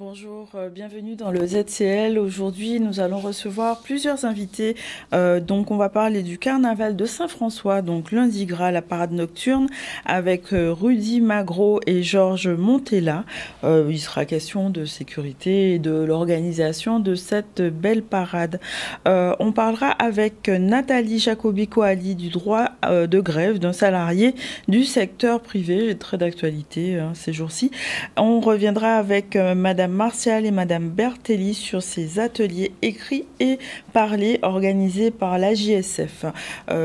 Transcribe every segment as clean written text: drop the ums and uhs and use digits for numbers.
Bonjour, bienvenue dans le ZCL. Aujourd'hui, nous allons recevoir plusieurs invités. Donc, on va parler du carnaval de Saint-François, donc lundi gras, la parade nocturne, avec Rudy Magro et Georges Montella. Il sera question de sécurité et de l'organisation de cette belle parade. On parlera avec Nathalie Jacobi-Coali du droit de grève d'un salarié du secteur privé, très d'actualité ces jours-ci. On reviendra avec Madame Martial et Madame Bertelli sur ces ateliers écrits et parlés organisés par la JSF.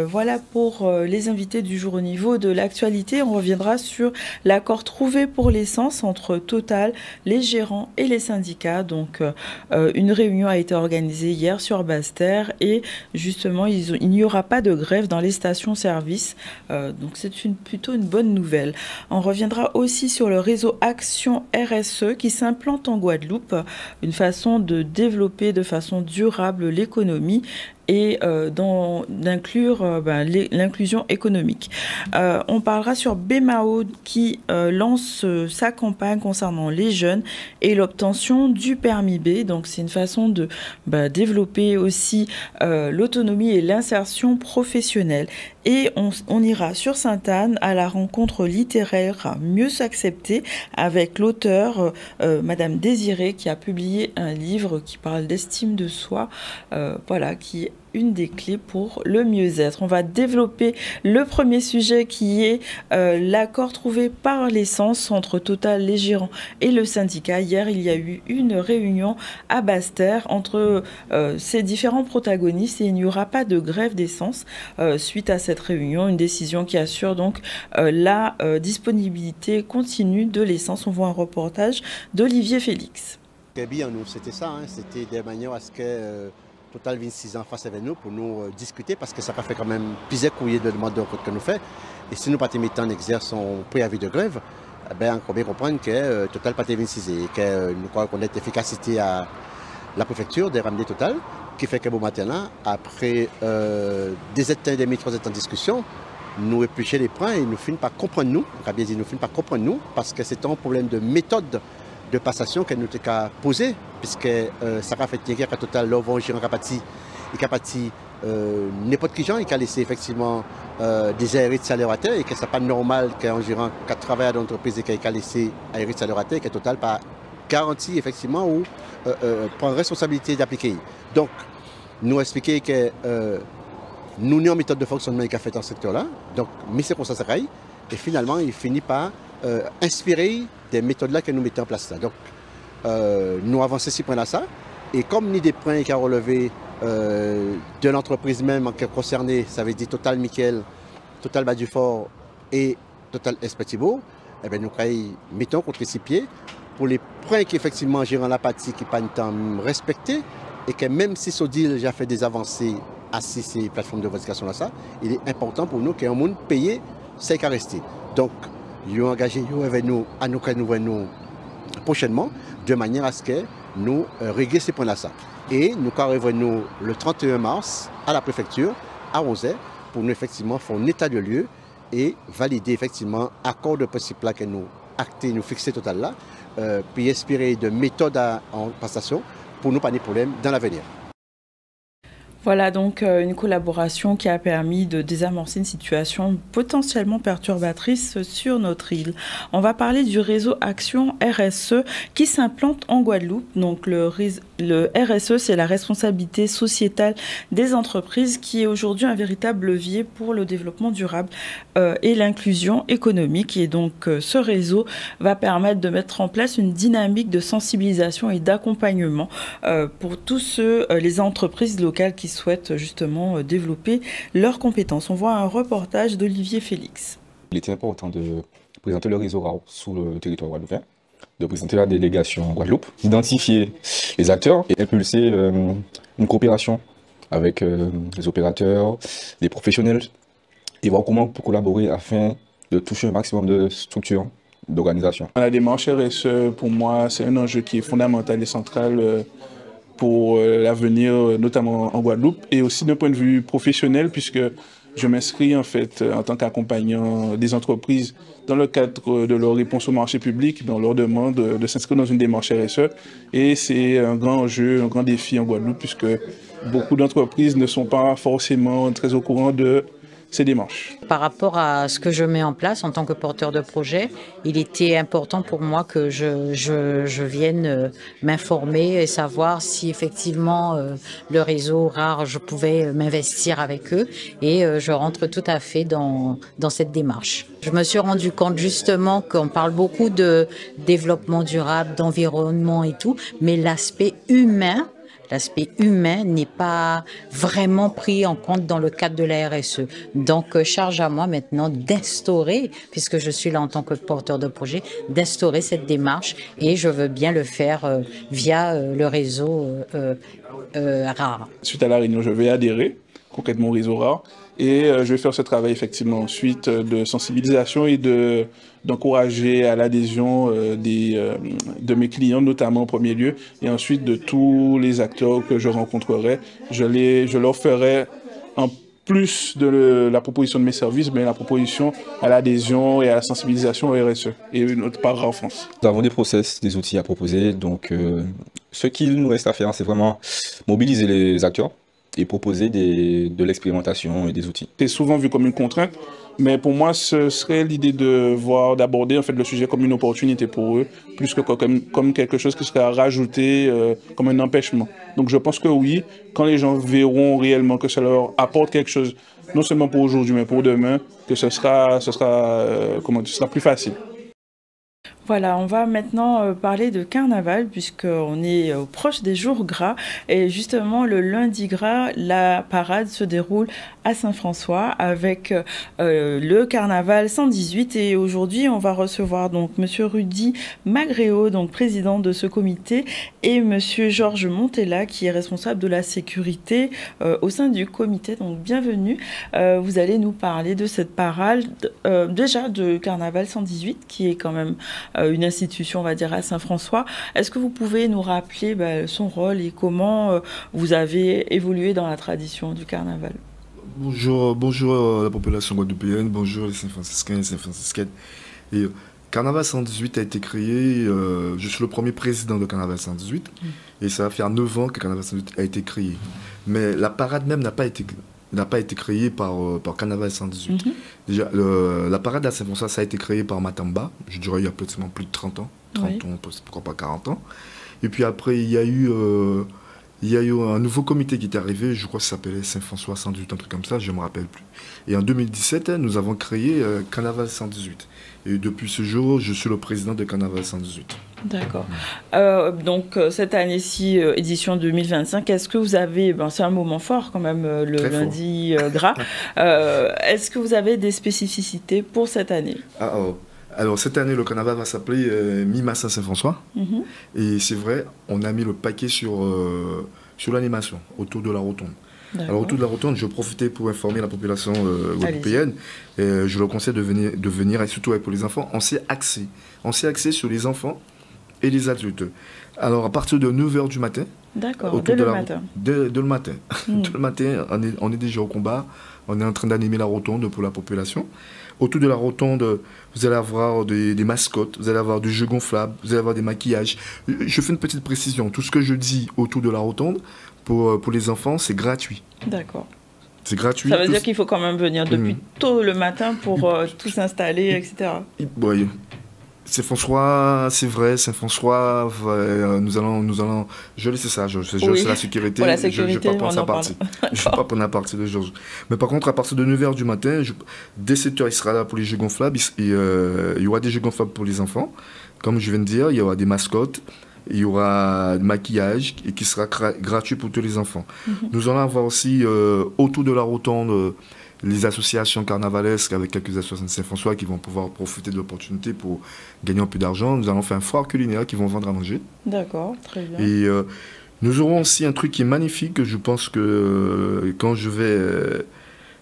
Voilà pour les invités du jour au niveau de l'actualité. On reviendra sur l'accord trouvé pour l'essence entre Total, les gérants et les syndicats. Donc une réunion a été organisée hier sur Basse-Terre et justement il n'y aura pas de grève dans les stations-service. Donc c'est plutôt une bonne nouvelle. On reviendra aussi sur le réseau Action RSE qui s'implante en Guadeloupe, une façon de développer de façon durable l'économie et d'inclure l'inclusion économique. On parlera sur BMAO qui lance sa campagne concernant les jeunes et l'obtention du permis B. Donc c'est une façon de développer aussi l'autonomie et l'insertion professionnelle. Et on ira sur Sainte-Anne à la rencontre littéraire Mieux s'accepter avec l'auteur Madame Désirée qui a publié un livre qui parle d'estime de soi, qui est une des clés pour le mieux-être. On va développer le premier sujet qui est l'accord trouvé par l'essence entre Total, les gérants et le syndicat. Hier, il y a eu une réunion à Basse-Terre entre ces différents protagonistes et il n'y aura pas de grève d'essence suite à cette réunion. Une décision qui assure donc la disponibilité continue de l'essence. On voit un reportage d'Olivier Félix. Bien, nous, c'était ça, c'était de manière à ce que Total vienne 6 ans face avec nous pour nous discuter parce que ça n'a pas fait quand même plusieurs courriers de demande que nous fait. Et si nous pas en exerce un préavis de grève, on peut bien comprendre que Total pas 26 et que nous croyons qu'on a efficacité à la préfecture de ramener Total, qui fait que bon matin là, après 2 états et demi, 3 états de discussion, nous éplucher les points et nous finissons par comprendre nous, on a bien dit nous finissons par comprendre nous parce que c'est un problème de méthode de passation qu'elle nous a posé, puisque ça a fait qu'à Total, l'ouvre gérant capati, et capati n'importe qui gens, il a laissé effectivement des aérés de salaire à terre, et que ce n'est pas normal qu'un gérant qui travaille dans l'entreprise et qui a laissé aérés de salaire à terre, et que Total pas garanti effectivement ou prend responsabilité d'appliquer. Donc, nous expliquer que nous avons une méthode de fonctionnement qui a fait dans ce secteur-là, donc, mais c'est comme ça, et finalement, il finit par inspirer des méthodes-là que nous mettons en place là. Donc, nous avançons ces points-là, ça. Et comme ni des points qui ont relevé de l'entreprise même qui est concernée, ça veut dire Total Miquel, Total Badufort et Total Espetibo, eh bien, nous mettons contre ses pieds pour les points qui effectivement gérant la partie qui pas temps respectés et que même si ce deal j'ai fait des avancées à ces plateformes de revendication là, ça, il est important pour nous qu'un monde payé, c'est qu'à rester. Donc, ils ont engagé avec nous à nous prochainement, de manière à ce que nous régler ces points-là. Et nous arriverons le 31 mars à la préfecture, à 11h, pour nous effectivement faire un état de lieu et valider effectivement l'accord de principe là que nous acter, nous fixer total là, puis inspirer de méthodes en passation pour nous pas de problème dans l'avenir. Voilà donc une collaboration qui a permis de désamorcer une situation potentiellement perturbatrice sur notre île. On va parler du réseau Action RSE qui s'implante en Guadeloupe. Donc le RSE, c'est la responsabilité sociétale des entreprises qui est aujourd'hui un véritable levier pour le développement durable et l'inclusion économique. Et donc ce réseau va permettre de mettre en place une dynamique de sensibilisation et d'accompagnement pour tous les entreprises locales qui souhaitent justement développer leurs compétences. On voit un reportage d'Olivier Félix. Il était important de présenter le réseau RAO sur le territoire guadeloupéen, de présenter la délégation Guadeloupe, d'identifier les acteurs et impulser une coopération avec les opérateurs, les professionnels et voir comment on peut collaborer afin de toucher un maximum de structures, d'organisations. La démarche RSE, pour moi, c'est un enjeu qui est fondamental et central pour l'avenir, notamment en Guadeloupe, et aussi d'un point de vue professionnel, puisque je m'inscris en fait en tant qu'accompagnant des entreprises dans le cadre de leur réponse au marché public, on leur demande de s'inscrire dans une démarche RSE. Et c'est un grand enjeu, un grand défi en Guadeloupe, puisque beaucoup d'entreprises ne sont pas forcément très au courant de ces démarches. Par rapport à ce que je mets en place en tant que porteur de projet, il était important pour moi que je vienne m'informer et savoir si effectivement le réseau rare, je pouvais m'investir avec eux, et je rentre tout à fait dans cette démarche. Je me suis rendu compte justement qu'on parle beaucoup de développement durable, d'environnement et tout, mais l'aspect humain n'est pas vraiment pris en compte dans le cadre de la RSE. Donc, charge à moi maintenant d'instaurer, puisque je suis là en tant que porteur de projet, d'instaurer cette démarche, et je veux bien le faire via le réseau rare. Suite à la réunion, je vais adhérer concrètement au réseau rare, et je vais faire ce travail effectivement ensuite de sensibilisation et d'encourager à l'adhésion de mes clients, notamment en premier lieu, et ensuite de tous les acteurs que je rencontrerai. Je leur ferai, en plus de la proposition de mes services, mais la proposition à l'adhésion et à la sensibilisation au RSE et notre part en France. Nous avons des process, des outils à proposer, donc ce qu'il nous reste à faire, c'est vraiment mobiliser les acteurs et proposer de l'expérimentation et des outils. C'est souvent vu comme une contrainte, mais pour moi, ce serait l'idée d'aborder en fait le sujet comme une opportunité pour eux, plus que comme quelque chose qui serait à rajouter comme un empêchement. Donc je pense que oui, quand les gens verront réellement que ça leur apporte quelque chose, non seulement pour aujourd'hui, mais pour demain, que ce sera plus facile. Voilà, on va maintenant parler de carnaval, puisqu'on est proche des jours gras. Et justement, le lundi gras, la parade se déroule à Saint-François avec le carnaval 118. Et aujourd'hui, on va recevoir donc Monsieur Rudy Magréo, donc président de ce comité, et Monsieur Georges Montella, qui est responsable de la sécurité au sein du comité. Donc bienvenue. Vous allez nous parler de cette parade, déjà de carnaval 118, qui est quand même une institution, on va dire, à Saint-François. Est-ce que vous pouvez nous rappeler son rôle et comment vous avez évolué dans la tradition du carnaval? Bonjour la population guadeloupéenne, bonjour les Saint-Franciscains et Saint-Franciscaines. Et Carnaval 118 a été créé, je suis le premier président de Carnaval 118, et ça va faire 9 ans que Carnaval 118 a été créé. Mais la parade même n'a pas été créée par Carnaval 118. Déjà, la parade à Saint-François, ça a été créé par Matamba, je dirais il y a pratiquement plus de 30 ans, 30 ans, pourquoi pas 40 ans. Et puis après, il y a eu un nouveau comité qui est arrivé, je crois que ça s'appelait Saint-François 118, un truc comme ça, je ne me rappelle plus. Et en 2017, nous avons créé Carnaval 118. Et depuis ce jour, je suis le président de Carnaval 118. D'accord. Donc cette année-ci, édition 2025, est-ce que vous avez, c'est un moment fort quand même, le Très lundi gras, est-ce que vous avez des spécificités pour cette année? Alors cette année, le carnaval va s'appeler Mi-Massa Saint-François. Et c'est vrai, on a mis le paquet sur l'animation, autour de la rotonde. Alors autour de la rotonde, je profitais pour informer la population guadeloupéenne. Je leur conseille de venir, et surtout pour les enfants, on s'est axé sur les enfants et les adultes. Alors à partir de 9h du matin. D'accord, dès le matin. Dès le matin. Dès le matin, on est déjà au combat. On est en train d'animer la rotonde pour la population. Autour de la rotonde, vous allez avoir des mascottes, vous allez avoir du jeu gonflable, vous allez avoir des maquillages. Je fais une petite précision. Tout ce que je dis autour de la rotonde, pour les enfants, c'est gratuit. D'accord. C'est gratuit. Ça veut dire qu'il faut quand même venir depuis tôt le matin pour tout s'installer, etc. Oui. Saint-François, c'est vrai, Saint-François, nous allons, je laisse ça, c'est la sécurité, je ne vais pas prendre sa partie. Je ne vais pas prendre la partie de Georges. Mais par contre, à partir de 9h du matin, dès 7h, il sera là pour les jeux gonflables, il y aura des jeux gonflables pour les enfants. Comme je viens de dire, il y aura des mascottes, il y aura du maquillage qui sera gratuit pour tous les enfants. Nous allons avoir aussi, autour de la rotonde, les associations carnavalesques avec quelques associations de Saint-François qui vont pouvoir profiter de l'opportunité pour gagner un peu d'argent. Nous allons faire un foire culinaire qui vont vendre à manger. D'accord, très bien. Et nous aurons aussi un truc qui est magnifique, je pense que quand je vais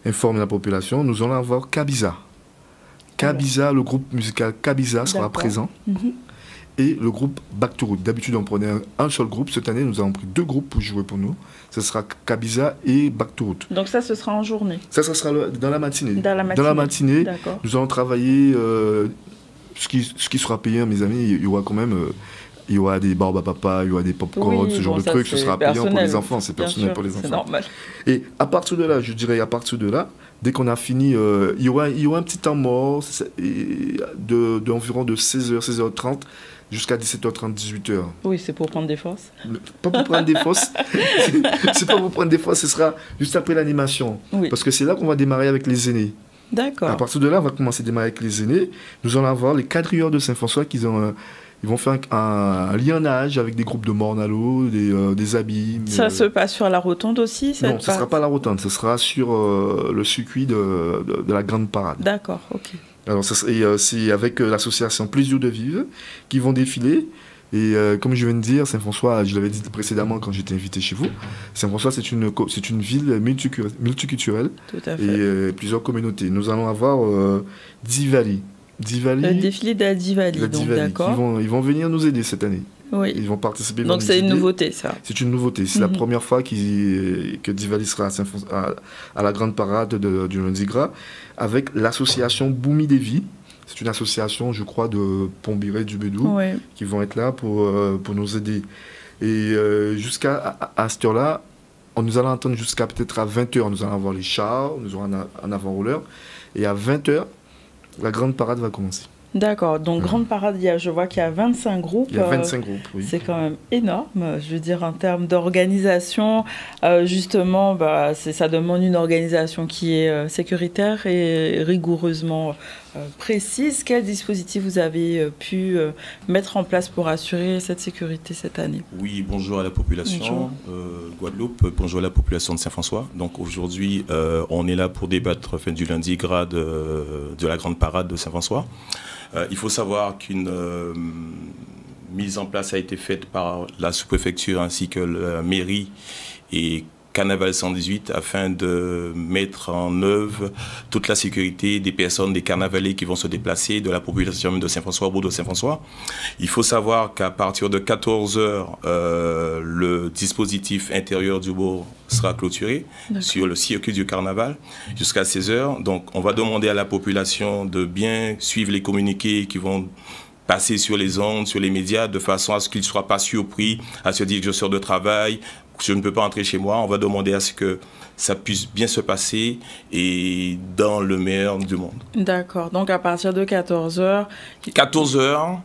informer la population, nous allons avoir Kabiza. Kabiza, le groupe musical Kabiza sera présent. Et le groupe Back to Root. D'habitude, on prenait un seul groupe. Cette année, nous avons pris 2 groupes pour jouer pour nous. Ce sera Kabiza et Back to Root. Donc ça, ce sera en journée? Ça sera dans la matinée. Dans la matinée. Dans la matinée, D'accord. nous allons travailler ce qui sera payé, mes amis. Il y aura quand même... il y aura des barbes à papa, il y aura des pop-corn, ce genre de trucs. Ce sera payant pour les enfants. C'est personnel pour les enfants. C'est normal. Et à partir de là, je dirais, dès qu'on a fini, il y aura un petit temps mort d'environ de 16h, 16h30 jusqu'à 17h30, 18h. Oui, c'est pour prendre des forces. Pas pour prendre des forces. C'est pas pour prendre des forces, ce sera juste après l'animation. Oui. Parce que c'est là qu'on va démarrer avec les aînés. D'accord. À partir de là, on va commencer à démarrer avec les aînés. Nous allons avoir les quadrilleurs de Saint-François qui ils vont faire un lionnage avec des groupes de mornalo, des abîmes. Ça se passe sur la rotonde aussi? Non, ce ne sera pas la rotonde, ce sera sur le circuit de la grande parade. D'accord, ok. Alors, c'est avec l'association Plaisir de Vivre qui vont défiler. Et comme je viens de dire, Saint-François, je l'avais dit précédemment quand j'étais invité chez vous, Saint-François, c'est une ville multiculturelle. Tout à fait. Et plusieurs communautés. Nous allons avoir Divali. Le défilé d'Adivali, donc d'accord. Ils vont venir nous aider cette année. Oui. Ils vont participer. Donc c'est une nouveauté, ça. C'est une nouveauté. C'est la première fois que Divali sera à la grande parade du Lundi Gras avec l'association Boumi Devi. C'est une association, je crois, de Pombiré du Bédou qui vont être là pour nous aider. Et jusqu'à cette heure-là, nous allons entendre jusqu'à peut-être à 20h. Nous allons avoir les chars, nous aurons un avant-rouleur. Et à 20h, la grande parade va commencer. D'accord, donc grande parade, je vois qu'il y a 25 groupes. Il y a 25 groupes, oui. C'est quand même énorme, je veux dire, en termes d'organisation. Justement, ça demande une organisation qui est sécuritaire et rigoureusement précise. Quel dispositif vous avez pu mettre en place pour assurer cette sécurité cette année? Oui, bonjour à la population Guadeloupe, bonjour à la population de Saint-François. Donc aujourd'hui, on est là pour débattre du lundi gras de la grande parade de Saint-François. Il faut savoir qu'une mise en place a été faite par la sous-préfecture ainsi que la mairie et Carnaval 118 afin de mettre en œuvre toute la sécurité des personnes, des carnavaliers qui vont se déplacer, de la population de Saint-François au bout de Saint-François. Il faut savoir qu'à partir de 14h, le dispositif intérieur du bourg sera clôturé sur le circuit du carnaval jusqu'à 16h. Donc on va demander à la population de bien suivre les communiqués qui vont passer sur les ondes, sur les médias, de façon à ce qu'ils ne soient pas surpris, à se dire que je sors de travail, je ne peux pas entrer chez moi. On va demander à ce que ça puisse bien se passer et dans le meilleur du monde. D'accord. Donc à partir de 14h... 14h, à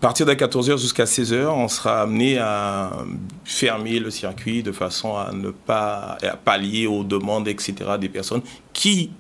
partir de 14h jusqu'à 16h, on sera amené à fermer le circuit de façon à ne pas pallier aux demandes, etc. des personnes qui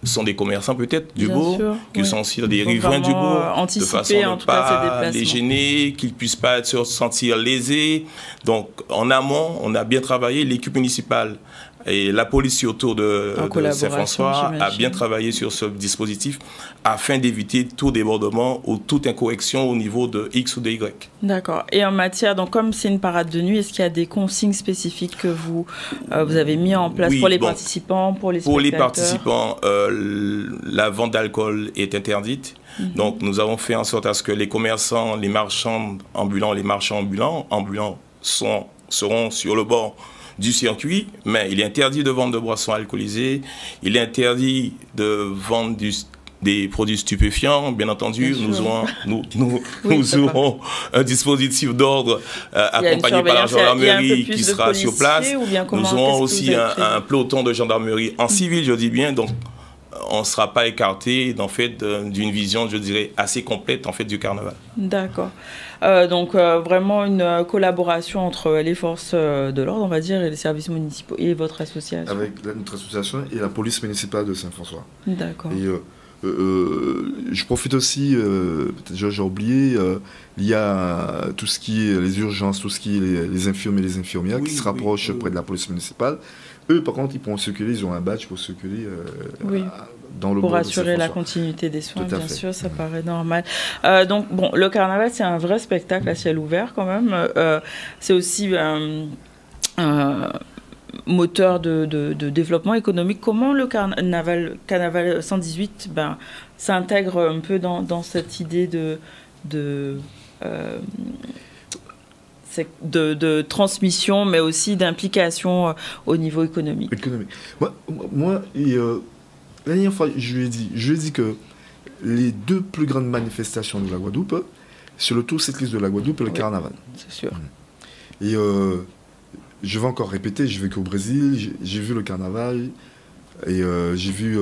sont des commerçants peut-être du bourg, qui sont aussi des riverains du bourg, de façon à ne pas les gêner, qu'ils ne puissent pas se sentir lésés. Donc en amont, on a bien travaillé, l'équipe municipale et la police autour de Saint-François a bien travaillé sur ce dispositif afin d'éviter tout débordement ou toute incorrection au niveau de X ou de Y. D'accord. Et en matière, donc comme c'est une parade de nuit, est-ce qu'il y a des consignes spécifiques que vous avez mis en place pour les participants, pour les spectateurs? Pour les participants, la vente d'alcool est interdite. Donc nous avons fait en sorte à ce que les commerçants, les marchands ambulants seront sur le bord du circuit, mais il est interdit de vendre de boissons alcoolisées, il est interdit de vendre des produits stupéfiants, bien entendu. Nous aurons un dispositif d'ordre accompagné par la gendarmerie qui sera sur place. Nous aurons aussi un peloton de gendarmerie en civil, je dis bien, donc on ne sera pas écarté d'une vision, je dirais, assez complète du carnaval. D'accord. Donc vraiment une collaboration entre les forces de l'ordre, on va dire, et les services municipaux et votre association. Avec notre association et la police municipale de Saint-François. D'accord. Et je profite aussi, peut-être j'ai oublié, il y a tout ce qui est les urgences, tout ce qui est les infirmiers et les infirmières qui se rapprochent près de la police municipale. Eux, par contre, ils pourront circuler, ils ont un badge pour circuler dans le pour assurer la continuité des soins, bien sûr, ça paraît normal. Donc, bon, le carnaval, c'est un vrai spectacle à ciel ouvert quand même. C'est aussi moteur de développement économique. Comment le carnaval 118 s'intègre un peu dans cette idée de transmission, mais aussi d'implication au niveau économique. Moi la dernière fois, je lui ai dit que les deux plus grandes manifestations de la Guadeloupe, c'est le tour cycliste de la Guadeloupe et le carnaval. C'est sûr. Et je vais encore répéter, j'ai vécu au Brésil, j'ai vu le carnaval, et j'ai vu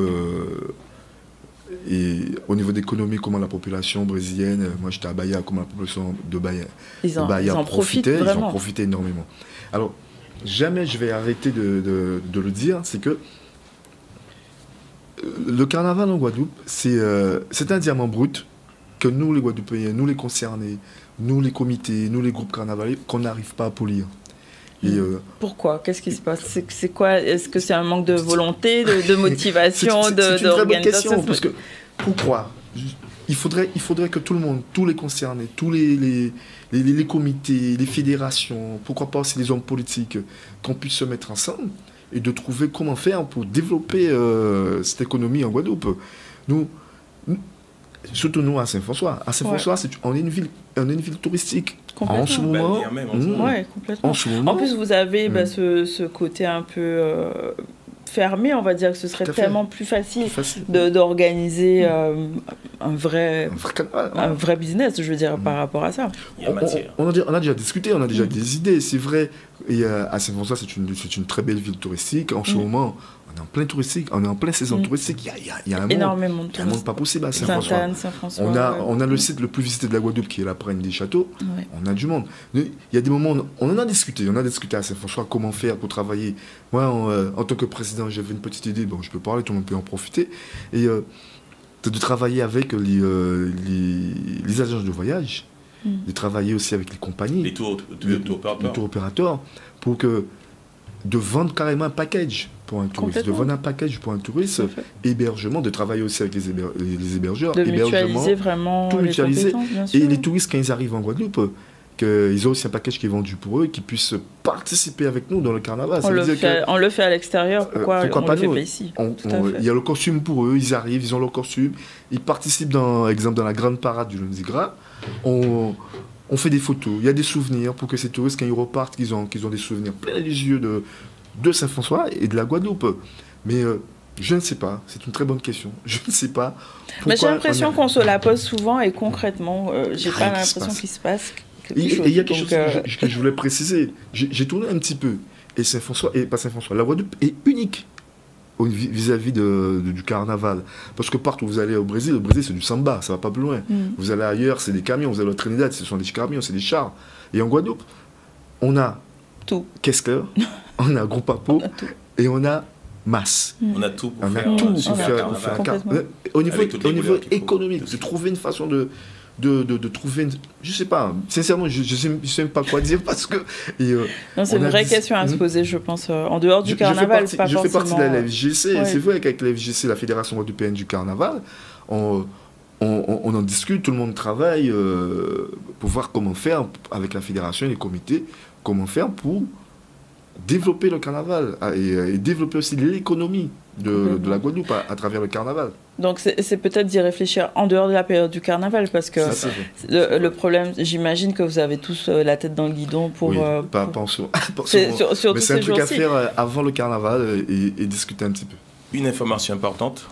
et au niveau d'économie comment la population brésilienne, moi j'étais à Bahia, comment la population de Bahia, ils en profitent énormément. Alors, jamais je vais arrêter de le dire, c'est que le carnaval en Guadeloupe, c'est un diamant brut que nous les Guadeloupéens, nous les concernés, nous les comités, nous les groupes carnavaliers, qu'on n'arrive pas à polir. Et pourquoi? Qu'est-ce qui se passe? C'est quoi? Est-ce que c'est un manque de volonté, de motivation, d'organisation? C'est une très bonne question, parce que pourquoi? Il faudrait que tout le monde, tous les concernés, tous les comités, les fédérations, pourquoi pas aussi les hommes politiques, qu'on puisse se mettre ensemble et de trouver comment faire pour développer cette économie en Guadeloupe. Surtout nous à Saint-François. À Saint-François, on est une ville touristique. En ce moment, complètement. En ce moment, en plus, vous avez ce côté un peu fermé, on va dire que ce serait tellement plus facile d'organiser un vrai business, je veux dire, par rapport à ça. On a déjà discuté, on a déjà des idées, c'est vrai. Et à Saint-François, c'est une très belle ville touristique. En ce moment, on est en plein touristique, on est en pleine saison touristique. Il y a énormément de touristes. Il y a un monde pas possible à Saint-François. Saint-François. On a le site le plus visité de la Guadeloupe qui est la Praine des Châteaux. Ouais. On a du monde. Il y a des moments, on en a discuté. On a discuté à Saint-François comment faire pour travailler. Moi, en tant que président, j'avais une petite idée. Bon, je peux parler, tout le monde peut en profiter. Et de travailler avec les agences de voyage. De travailler aussi avec les compagnies, les tours opérateurs, pour de vendre carrément un package pour un touriste, de vendre un package pour un touriste, hébergement, de travailler aussi avec les hébergeurs, de mutualiser vraiment tout mutualiser. Les compétences, bien sûr. Et les touristes, quand ils arrivent en Guadeloupe, qu'ils ont aussi un package qui est vendu pour eux, qu'ils puissent participer avec nous dans le carnaval. On le fait à l'extérieur, pourquoi on pas le fait pas ici? Il y a le costume pour eux, ils arrivent, ils ont leur costume, ils participent dans la grande parade du lundi gras. On fait des photos, il y a des souvenirs pour que ces touristes, quand ils repartent, qu'ils ont des souvenirs plein les yeux de Saint-François et de la Guadeloupe. Mais je ne sais pas, c'est une très bonne question. Je ne sais pas. Mais j'ai l'impression qu'on se la pose souvent et concrètement, j'ai pas l'impression qu'il se passe quelque chose. Et il y a quelque chose que je voulais préciser. J'ai tourné un petit peu. Et Saint-François, et pas Saint-François, la Guadeloupe est unique vis-à-vis du carnaval. Parce que partout où vous allez au Brésil c'est du samba, ça va pas plus loin. Vous allez ailleurs, c'est des camions, vous allez au Trinidad, ce sont des camions, c'est des chars. Et en Guadeloupe, on a tout. Kessler, on a Groupe Apo, et on a Masse. On a tout pour faire un carnaval. Au niveau économique, de trouver une façon de trouver, je sais pas, sincèrement, je sais même pas quoi dire parce que... c'est une vraie question à se poser, je pense, en dehors du carnaval, pas forcément... Je fais partie de la FGC, c'est vrai qu'avec la FGC, la Fédération Guadeloupéenne du Carnaval, on en discute, tout le monde travaille pour voir comment faire avec la fédération et les comités, comment faire pour développer le carnaval et développer aussi l'économie de la Guadeloupe à travers le carnaval. Donc c'est peut-être d'y réfléchir en dehors de la période du carnaval, parce que le problème, j'imagine que vous avez tous la tête dans le guidon pour... Oui, pas en ce moment. Mais c'est un truc à faire avant le carnaval et discuter un petit peu. Une information importante.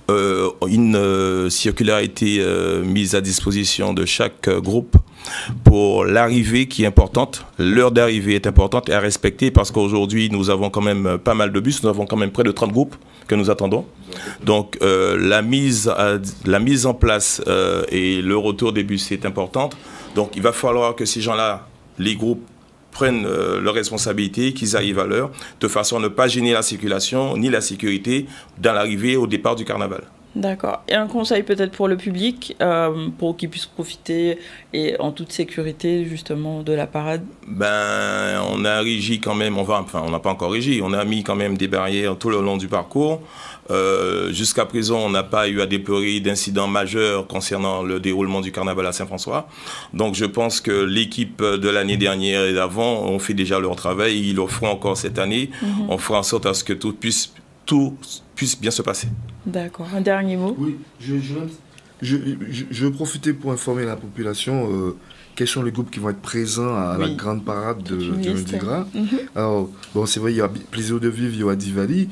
Une circulaire a été mise à disposition de chaque groupe pour l'arrivée qui est importante. L'heure d'arrivée est importante et à respecter parce qu'aujourd'hui nous avons quand même pas mal de bus, nous avons quand même près de 30 groupes que nous attendons. Donc la mise en place et le retour des bus est importante. Donc il va falloir que ces gens-là, les groupes, prennent leurs responsabilités, qu'ils arrivent à l'heure, de façon à ne pas gêner la circulation ni la sécurité dans l'arrivée et au départ du carnaval. D'accord. Et un conseil peut-être pour le public, pour qu'il puisse profiter et en toute sécurité justement de la parade? Ben, on a régi quand même, on n'a pas encore régi, on a mis quand même des barrières tout le long du parcours. Jusqu'à présent, on n'a pas eu à déplorer d'incidents majeurs concernant le déroulement du carnaval à Saint-François. Donc je pense que l'équipe de l'année dernière et d'avant ont fait déjà leur travail, ils le feront encore cette année. On fera en sorte à ce que tout puisse bien se passer. D'accord. Un dernier mot? Oui, je veux profiter pour informer la population quels sont les groupes qui vont être présents à la grande parade du Lundi Gras. Alors, bon, c'est vrai, il y a Plaisir de Vivre, il y a Divali,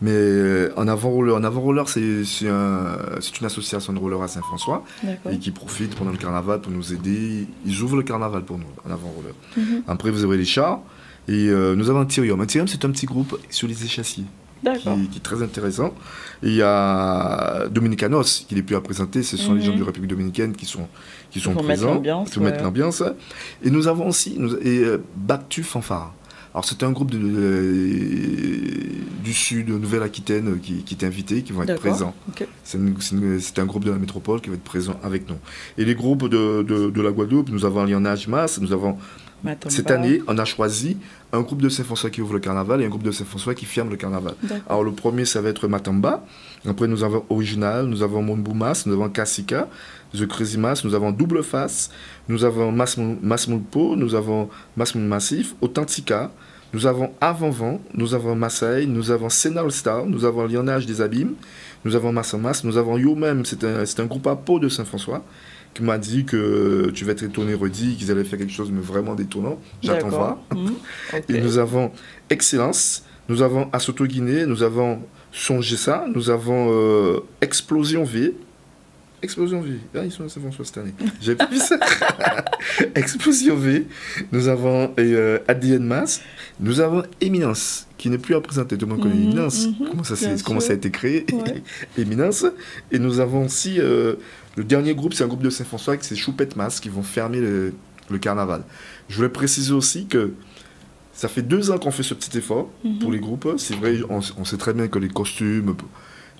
mais en avant-roller, c'est une association de rollers à Saint-François et qui profite pendant le carnaval pour nous aider. Ils ouvrent le carnaval pour nous, en avant-roller. Après, vous avez les chars et nous avons Tyrium. Tyrium, c'est un petit groupe sur les échassiers. Qui est très intéressant. Et il y a Dominicanos, qui n'est plus à présenter, ce sont les gens de la République dominicaine qui sont présents, qui mettent l'ambiance. Et nous avons aussi Bactu Fanfare. Alors c'est un groupe du sud, de Nouvelle-Aquitaine, qui est invité, qui vont être présents. C'est un groupe de la métropole qui va être présent avec nous. Et les groupes de la Guadeloupe, nous avons Lionnage Masse, nous avons... Cette année, on a choisi un groupe de Saint-François qui ouvre le carnaval et un groupe de Saint-François qui ferme le carnaval. Alors le premier, ça va être Matamba. Après, nous avons Original, nous avons Monboumas, nous avons Kassika, The Crazy Mass, nous avons Double Face, nous avons Masmulpo, nous avons Masmul Massif, Authentica, nous avons Avant-Vent, nous avons Marseille, nous avons Sénal Star, nous avons Lionnage des Abîmes, nous avons Massamas, nous avons You-Même, c'est un groupe à peau de Saint-François, qui m'a dit que tu vas être étonné, redit, qu'ils allaient faire quelque chose de vraiment détonnant. J'attends voir. Et nous avons Excellence, nous avons Asoto Guinée, nous avons Songez ça, nous avons Explosion V. Explosion V. Ah, ils sont à Saint-François cette année. J'ai pas vu ça. Explosion V. Nous avons ADN Mass. Nous avons Éminence, qui n'est plus à présenter. Tout le monde connaît Éminence. Comment ça a été créé. Éminence. Et nous avons aussi... le dernier groupe, c'est un groupe de Saint-François, c'est Choupette Masse, qui vont fermer le carnaval. Je voulais préciser aussi que ça fait 2 ans qu'on fait ce petit effort pour les groupes. C'est vrai, on sait très bien que les costumes,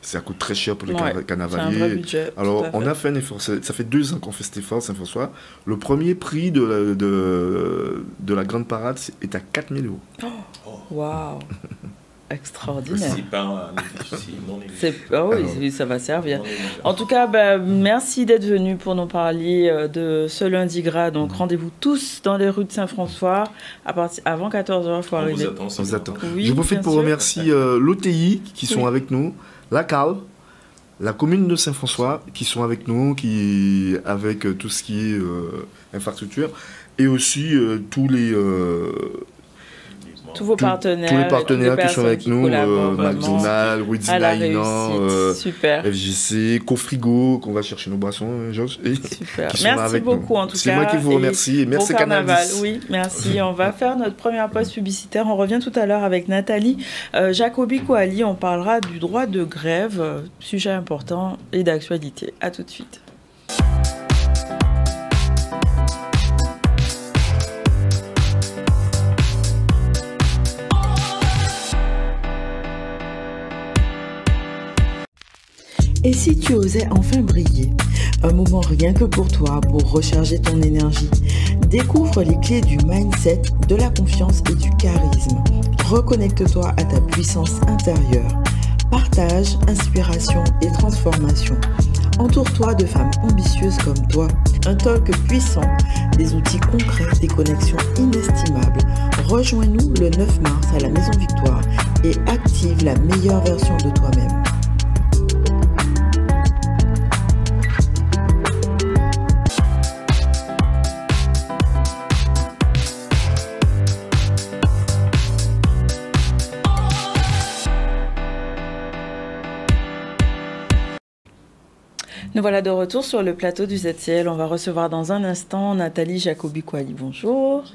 ça coûte très cher pour les carnavaliers. C'est un vrai budget. Alors, on a fait un effort. Ça fait 2 ans qu'on fait cet effort, Saint-François. Le premier prix de la grande parade est à 4 000 €. Waouh! Extraordinaire. C'est pas difficile, non oui, ça va servir. En tout cas, merci d'être venu pour nous parler de ce lundi gras. Donc, rendez-vous tous dans les rues de Saint-François avant 14h. Il faut arriver. On vous attend. Oui, je profite pour remercier l'OTI qui sont avec nous, la CAL, la commune de Saint-François qui sont avec nous, avec tout ce qui est infrastructure, et aussi tous vos partenaires, tous les partenaires qui sont avec nous, McDonald's, Rudy Nainan, FGC, Cofrigo, qu'on va chercher nos boissons, Georges. Super. Merci beaucoup en tout cas. C'est moi qui vous remercie et merci Canal 10. Oui, merci. On va faire notre première pause publicitaire. On revient tout à l'heure avec Nathalie Jacobi-Kouali. On parlera du droit de grève, sujet important et d'actualité. À tout de suite. Et si tu osais enfin briller? Un moment rien que pour toi, pour recharger ton énergie. Découvre les clés du mindset, de la confiance et du charisme. Reconnecte-toi à ta puissance intérieure. Partage, inspiration et transformation. Entoure-toi de femmes ambitieuses comme toi. Un talk puissant, des outils concrets, des connexions inestimables. Rejoins-nous le 9 mars à la Maison Victoire et active la meilleure version de toi-même. Nous voilà de retour sur le plateau du ZCL. On va recevoir dans un instant Nathalie Jacobi-Kouali. Bonjour.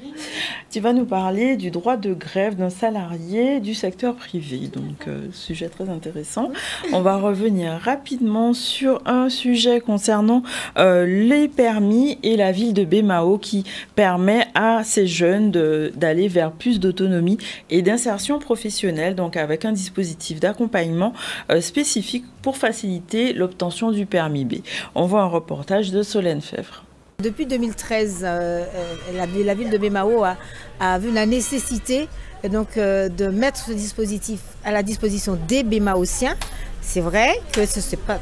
Tu vas nous parler du droit de grève d'un salarié du secteur privé. Donc, sujet très intéressant. On va revenir rapidement sur un sujet concernant les permis et la ville de Bémao qui permet à ces jeunes d'aller vers plus d'autonomie et d'insertion professionnelle, donc avec un dispositif d'accompagnement spécifique pour faciliter l'obtention du permis B. On voit un reportage de Solène Fèvre. Depuis 2013, la ville de Bémao a vu la nécessité de mettre ce dispositif à la disposition des Bémaotiens. C'est vrai que ce n'est pas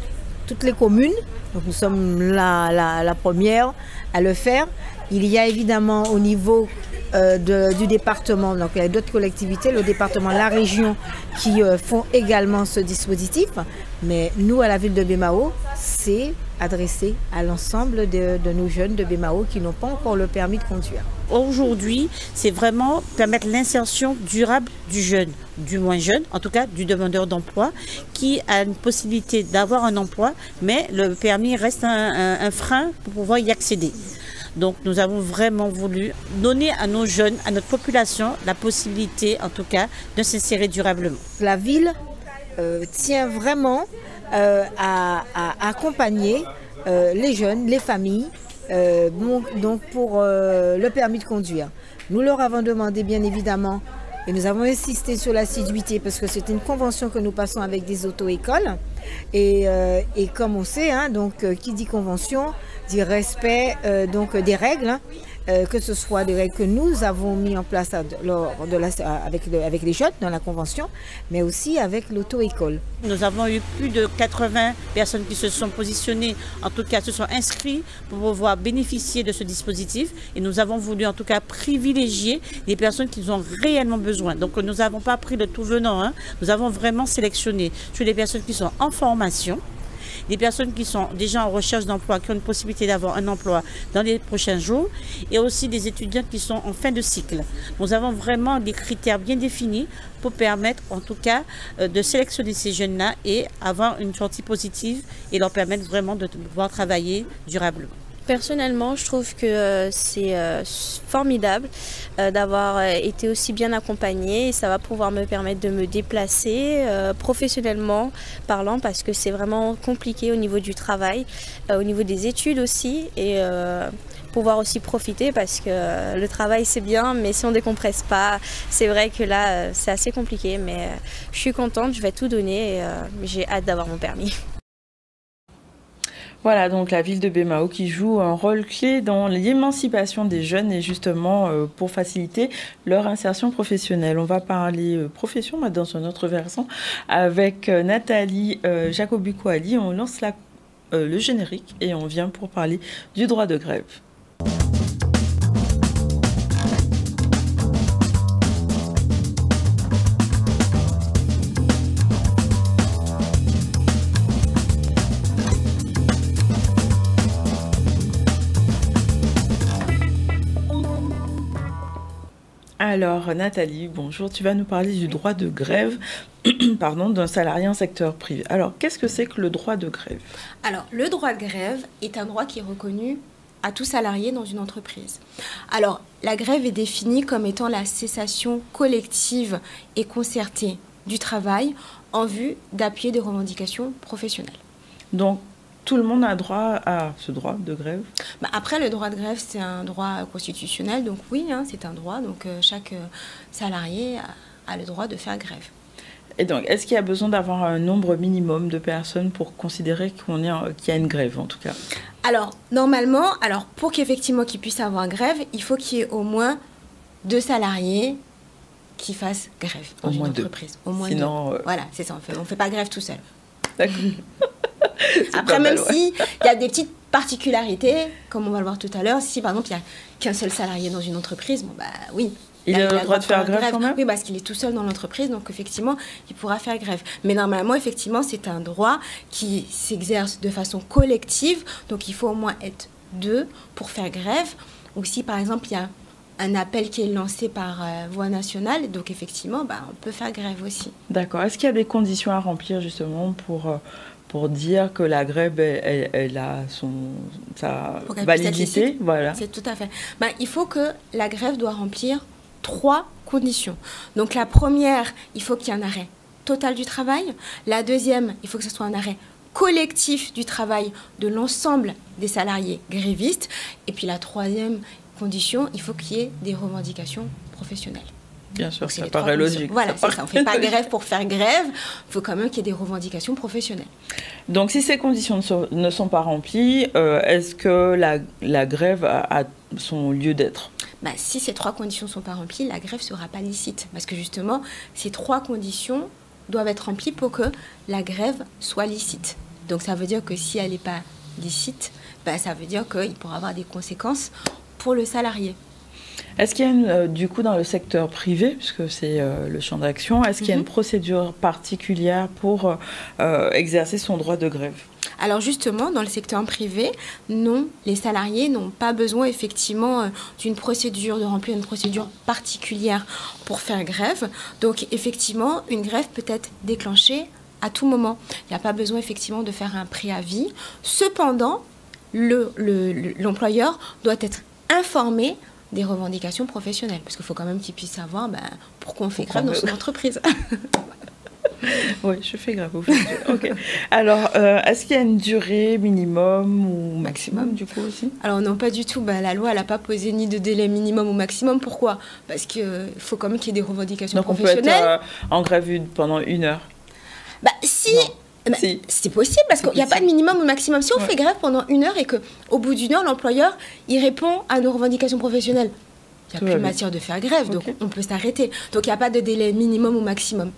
toutes les communes, donc nous sommes la première à le faire. Il y a évidemment au niveau du département, donc il y a d'autres collectivités, le département, la région qui font également ce dispositif. Mais nous, à la ville de Bémao, c'est adressé à l'ensemble de nos jeunes de Bémao qui n'ont pas encore le permis de conduire. Aujourd'hui, c'est vraiment permettre l'insertion durable du jeune, du moins jeune, en tout cas du demandeur d'emploi, qui a une possibilité d'avoir un emploi, mais le permis reste un frein pour pouvoir y accéder. Donc nous avons vraiment voulu donner à nos jeunes, à notre population, la possibilité en tout cas de s'insérer durablement. La ville tient vraiment à accompagner les jeunes, les familles, donc pour le permis de conduire. Nous leur avons demandé bien évidemment, et nous avons insisté sur l'assiduité parce que c'est une convention que nous passons avec des auto-écoles. Et comme on sait, qui dit convention, dit respect des règles, que ce soit des règles que nous avons mis en place avec les jeunes dans la convention, mais aussi avec l'auto-école. Nous avons eu plus de 80 personnes qui se sont positionnées, en tout cas se sont inscrites pour pouvoir bénéficier de ce dispositif. Et nous avons voulu en tout cas privilégier les personnes qui ont réellement besoin. Donc nous n'avons pas pris le tout venant, nous avons vraiment sélectionné sur les personnes qui sont en formation, des personnes qui sont déjà en recherche d'emploi, qui ont une possibilité d'avoir un emploi dans les prochains jours, et aussi des étudiants qui sont en fin de cycle. Nous avons vraiment des critères bien définis pour permettre en tout cas de sélectionner ces jeunes-là et avoir une sortie positive et leur permettre vraiment de pouvoir travailler durablement. Personnellement, je trouve que c'est formidable d'avoir été aussi bien accompagnée et ça va pouvoir me permettre de me déplacer professionnellement parlant parce que c'est vraiment compliqué au niveau du travail, au niveau des études aussi et pouvoir aussi profiter parce que le travail c'est bien mais si on décompresse pas, c'est vrai que là c'est assez compliqué mais je suis contente, je vais tout donner et j'ai hâte d'avoir mon permis. Voilà, donc la ville de Bémao qui joue un rôle clé dans l'émancipation des jeunes et justement pour faciliter leur insertion professionnelle. On va parler profession dans un autre versant avec Nathalie Jacobi-Kouali. On lance le générique et on vient pour parler du droit de grève. Alors Nathalie, bonjour, tu vas nous parler du droit de grève d'un salarié en secteur privé. Alors qu'est-ce que c'est que le droit de grève? Alors le droit de grève est un droit qui est reconnu à tout salarié dans une entreprise. Alors la grève est définie comme étant la cessation collective et concertée du travail en vue d'appuyer des revendications professionnelles. Donc tout le monde a droit à ce droit de grève? Après, le droit de grève, c'est un droit constitutionnel, donc oui, c'est un droit. Donc chaque salarié a le droit de faire grève. Et donc, est-ce qu'il y a besoin d'avoir un nombre minimum de personnes pour considérer qu'il y a une grève, en tout cas? Alors, normalement, pour qu'effectivement qu'il puisse avoir grève, il faut qu'il y ait au moins 2 salariés qui fassent grève dans une entreprise. Au moins Sinon, 2. Voilà, c'est ça, on ne fait pas grève tout seul. D'accord. Après, même s'il y a des petites particularités, comme on va le voir tout à l'heure, si par exemple il n'y a qu'un seul salarié dans une entreprise, oui. Il a le droit de faire grève quand même? Oui, parce qu'il est tout seul dans l'entreprise, donc effectivement, il pourra faire grève. Mais normalement, effectivement, c'est un droit qui s'exerce de façon collective, donc il faut au moins être 2 pour faire grève. Ou si par exemple, il y a un appel qui est lancé par voie nationale, donc effectivement, on peut faire grève aussi. D'accord. Est-ce qu'il y a des conditions à remplir justement pour dire que la grève, elle a sa validité. Voilà. C'est tout à fait. Il faut que la grève doit remplir 3 conditions. Donc la première, il faut qu'il y ait un arrêt total du travail. La deuxième, il faut que ce soit un arrêt collectif du travail de l'ensemble des salariés grévistes. Et puis la troisième condition, il faut qu'il y ait des revendications professionnelles. Bien sûr, ça paraît logique. Voilà, c'est ça. On ne fait pas grève pour faire grève. Il faut quand même qu'il y ait des revendications professionnelles. Donc, si ces conditions ne sont pas remplies, est-ce que la grève a son lieu d'être? Si ces 3 conditions ne sont pas remplies, la grève ne sera pas licite. Parce que justement, ces 3 conditions doivent être remplies pour que la grève soit licite. Donc, ça veut dire que si elle n'est pas licite, ça veut dire qu'il pourra avoir des conséquences pour le salarié. Est-ce qu'il y a du coup dans le secteur privé, puisque c'est le champ d'action, est-ce qu'il y a une procédure particulière pour exercer son droit de grève? Alors justement, dans le secteur privé, non, les salariés n'ont pas besoin effectivement d'une procédure, de remplir une procédure particulière pour faire grève. Donc effectivement, une grève peut être déclenchée à tout moment. Il n'y a pas besoin effectivement de faire un préavis. Cependant, l'employeur doit être informé des revendications professionnelles, parce qu'il faut quand même qu'ils puissent savoir pourquoi on fait grève dans son entreprise. Oui, je fais grève. Ok. Alors, est-ce qu'il y a une durée minimum ou maximum du coup aussi? Alors non, pas du tout. La loi, elle n'a pas posé ni de délai minimum ou maximum. Pourquoi? Parce qu'il faut quand même qu'il y ait des revendications professionnelles. Donc on peut être en grève pendant 1 heure? Si... C'est possible parce qu'il n'y a pas de minimum ou maximum. Si on fait grève pendant 1 heure et qu'au bout d'1 heure, l'employeur il répond à nos revendications professionnelles, il n'y a plus matière de faire grève, donc on peut s'arrêter. Donc il n'y a pas de délai minimum ou maximum.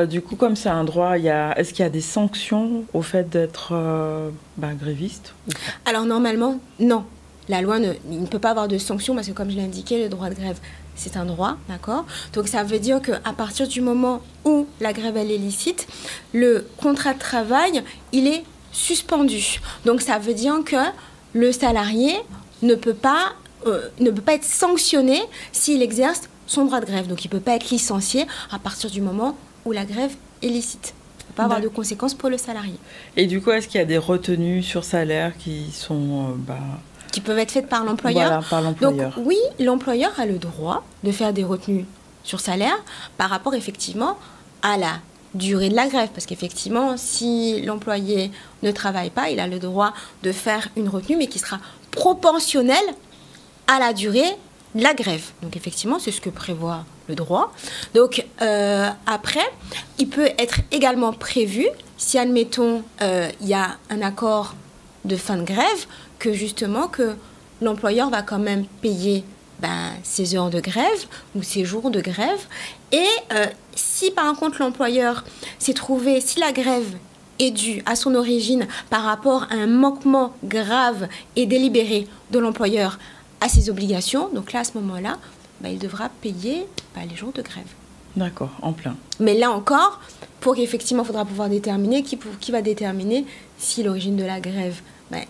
Du coup, comme c'est un droit, est-ce qu'il y a des sanctions au fait d'être gréviste? Alors normalement, non. La loi il ne peut pas avoir de sanctions parce que comme je l'ai indiqué, le droit de grève, c'est un droit, d'accord? Donc ça veut dire qu'à partir du moment où la grève elle est licite, le contrat de travail, il est suspendu. Donc ça veut dire que le salarié ne peut pas être sanctionné s'il exerce son droit de grève. Donc il ne peut pas être licencié à partir du moment où la grève est licite. Il ne peut pas avoir de conséquences pour le salarié. Et du coup, est-ce qu'il y a des retenues sur salaire qui sont... qui peuvent être faites par l'employeur. Voilà, par l'employeur. Donc oui, l'employeur a le droit de faire des retenues sur salaire par rapport effectivement à la durée de la grève. Parce qu'effectivement, si l'employé ne travaille pas, il a le droit de faire une retenue, mais qui sera proportionnelle à la durée de la grève. Donc effectivement, c'est ce que prévoit le droit. Donc après, il peut être également prévu, si admettons, il y a un accord de fin de grève, que justement que l'employeur va quand même payer ses heures de grève ou ses jours de grève. Et si par contre l'employeur s'est trouvé, si la grève est due à son origine par rapport à un manquement grave et délibéré de l'employeur à ses obligations, donc là à ce moment-là, il devra payer les jours de grève. D'accord, en plein. Mais là encore, pour qu'effectivement, il faudra pouvoir déterminer qui va déterminer si l'origine de la grève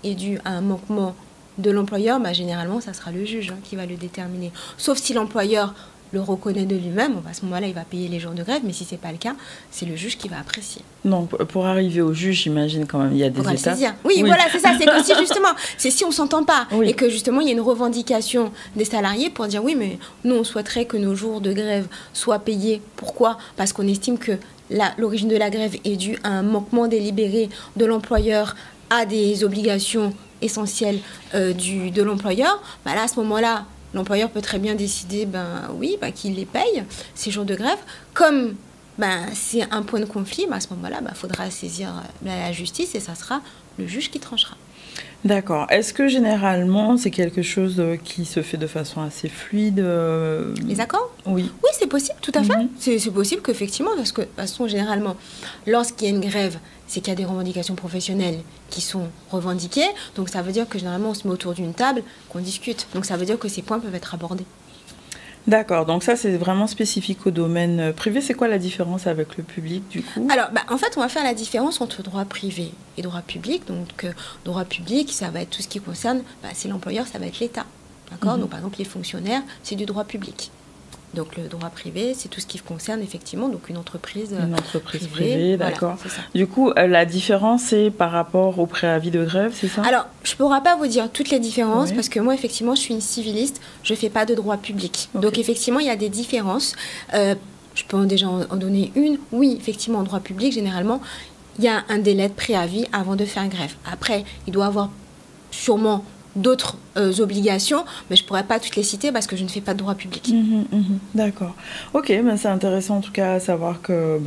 est due à un manquement de l'employeur. Généralement, ça sera le juge qui va le déterminer. Sauf si l'employeur le reconnaît de lui-même, à ce moment-là, il va payer les jours de grève, mais si ce n'est pas le cas, c'est le juge qui va apprécier. Donc, pour arriver au juge, j'imagine quand même, il y a des étapes. Oui, voilà, c'est ça, c'est que si justement, c'est si on ne s'entend pas, et que justement, il y a une revendication des salariés pour dire, oui, mais nous, on souhaiterait que nos jours de grève soient payés. Pourquoi? Parce qu'on estime que l'origine de la grève est due à un manquement délibéré de l'employeur à des obligations essentielles de l'employeur. Là, à ce moment-là, l'employeur peut très bien décider qu'il les paye, ces jours de grève. Comme c'est un point de conflit, à ce moment-là, il faudra saisir la justice et ça sera le juge qui tranchera. D'accord. Est-ce que généralement, c'est quelque chose qui se fait de façon assez fluide Les accords? Oui. Oui, c'est possible, tout à fait. C'est possible qu'effectivement, parce que de toute façon, généralement, lorsqu'il y a une grève, c'est qu'il y a des revendications professionnelles qui sont revendiquées. Donc ça veut dire que généralement, on se met autour d'une table, qu'on discute. Donc ça veut dire que ces points peuvent être abordés. D'accord, donc ça c'est vraiment spécifique au domaine privé. C'est quoi la différence avec le public du coup? Alors en fait on va faire la différence entre droit privé et droit public. Donc droit public ça va être tout ce qui concerne, c'est l'employeur, ça va être l'État. D'accord. Donc par exemple les fonctionnaires c'est du droit public. Donc le droit privé, c'est tout ce qui concerne effectivement donc une entreprise privée, d'accord. Voilà, du coup, la différence, c'est par rapport au préavis de grève, c'est ça? Alors, je ne pourrais pas vous dire toutes les différences, parce que moi, effectivement, je suis une civiliste, je ne fais pas de droit public. Donc, effectivement, il y a des différences. Je peux déjà en donner une. Oui, effectivement, en droit public, généralement, il y a un délai de préavis avant de faire grève. Après, il doit y avoir sûrement d'autres obligations, mais je ne pourrais pas toutes les citer parce que je ne fais pas de droit public. D'accord. Ok, ben c'est intéressant en tout cas à savoir que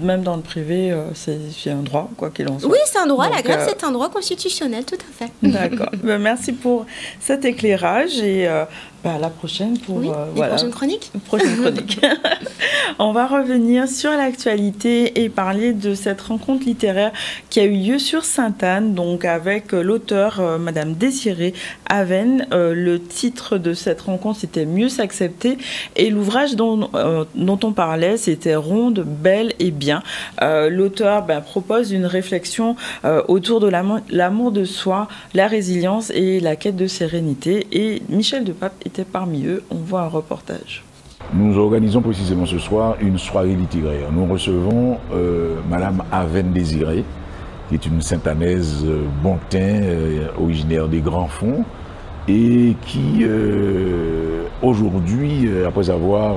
même dans le privé, c'est un droit, quoi qu'il en soit. Oui, c'est un droit. Donc, la grève, c'est un droit constitutionnel, tout à fait. D'accord. Ben, merci pour cet éclairage et à la prochaine pour prochaine chronique. Prochaine chronique. On va revenir sur l'actualité et parler de cette rencontre littéraire qui a eu lieu sur Sainte-Anne, donc avec l'auteur Madame Désirée Aven. Le titre de cette rencontre, c'était Mieux s'accepter, et l'ouvrage dont on parlait, c'était Ronde, belle et bien. L'auteur propose une réflexion autour de l'amour de soi, la résilience et la quête de sérénité. Et Michel Depape était parmi eux. On voit un reportage. Nous organisons précisément ce soir une soirée littéraire. Nous recevons Madame Aven Désirée, qui est une Sainte-Anaise bon teint, originaire des Grands Fonds, et qui, aujourd'hui, après avoir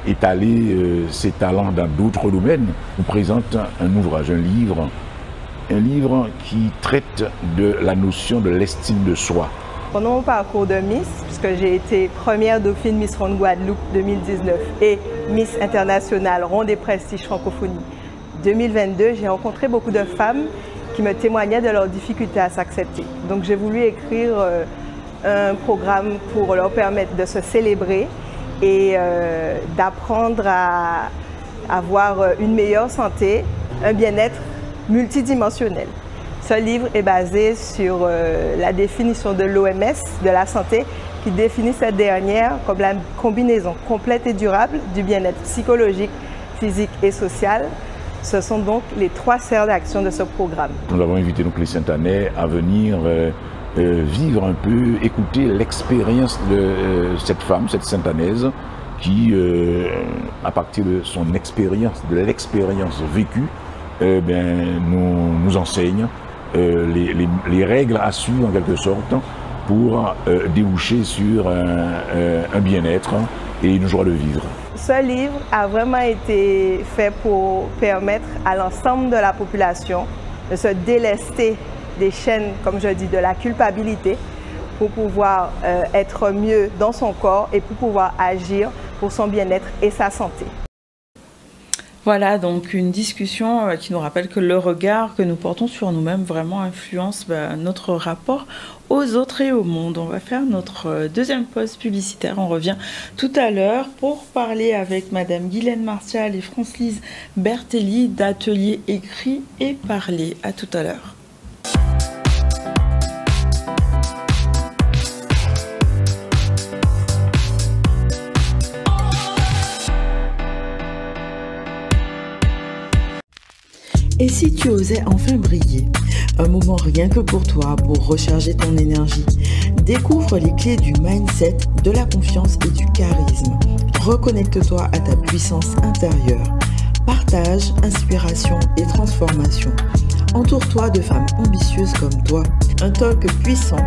étalé ses talents dans d'autres domaines, nous présente un ouvrage, un livre qui traite de la notion de l'estime de soi. Pendant mon parcours de Miss, puisque j'ai été première dauphine Miss Ronde Guadeloupe 2019 et Miss Internationale Ronde et Prestige Francophonie 2022, j'ai rencontré beaucoup de femmes qui me témoignaient de leurs difficultés à s'accepter. Donc j'ai voulu écrire un programme pour leur permettre de se célébrer et d'apprendre à avoir une meilleure santé, un bien-être multidimensionnel. Ce livre est basé sur la définition de l'OMS de la santé, qui définit cette dernière comme la combinaison complète et durable du bien-être psychologique, physique et social. Ce sont donc les 3 sphères d'action de ce programme. Nous avons invité donc les Sainte-Anais à venir vivre un peu, écouter l'expérience de cette femme, cette Sainte-Anaise, qui, à partir de son expérience, de l'expérience vécue, nous enseigne les règles à suivre en quelque sorte pour déboucher sur un bien-être et une joie de vivre. Ce livre a vraiment été fait pour permettre à l'ensemble de la population de se délester des chaînes, comme je dis, de la culpabilité, pour pouvoir être mieux dans son corps et pour pouvoir agir pour son bien-être et sa santé. Voilà, donc une discussion qui nous rappelle que le regard que nous portons sur nous-mêmes vraiment influence notre rapport aux autres et au monde. On va faire notre deuxième pause publicitaire. On revient tout à l'heure pour parler avec Madame Guylaine Martial et France-Lise Bertelli d'Atelier écrit et parlé. À tout à l'heure. Et si tu osais enfin briller? Un moment rien que pour toi, pour recharger ton énergie. Découvre les clés du mindset, de la confiance et du charisme. Reconnecte-toi à ta puissance intérieure. Partage, inspiration et transformation. Entoure-toi de femmes ambitieuses comme toi. Un talk puissant,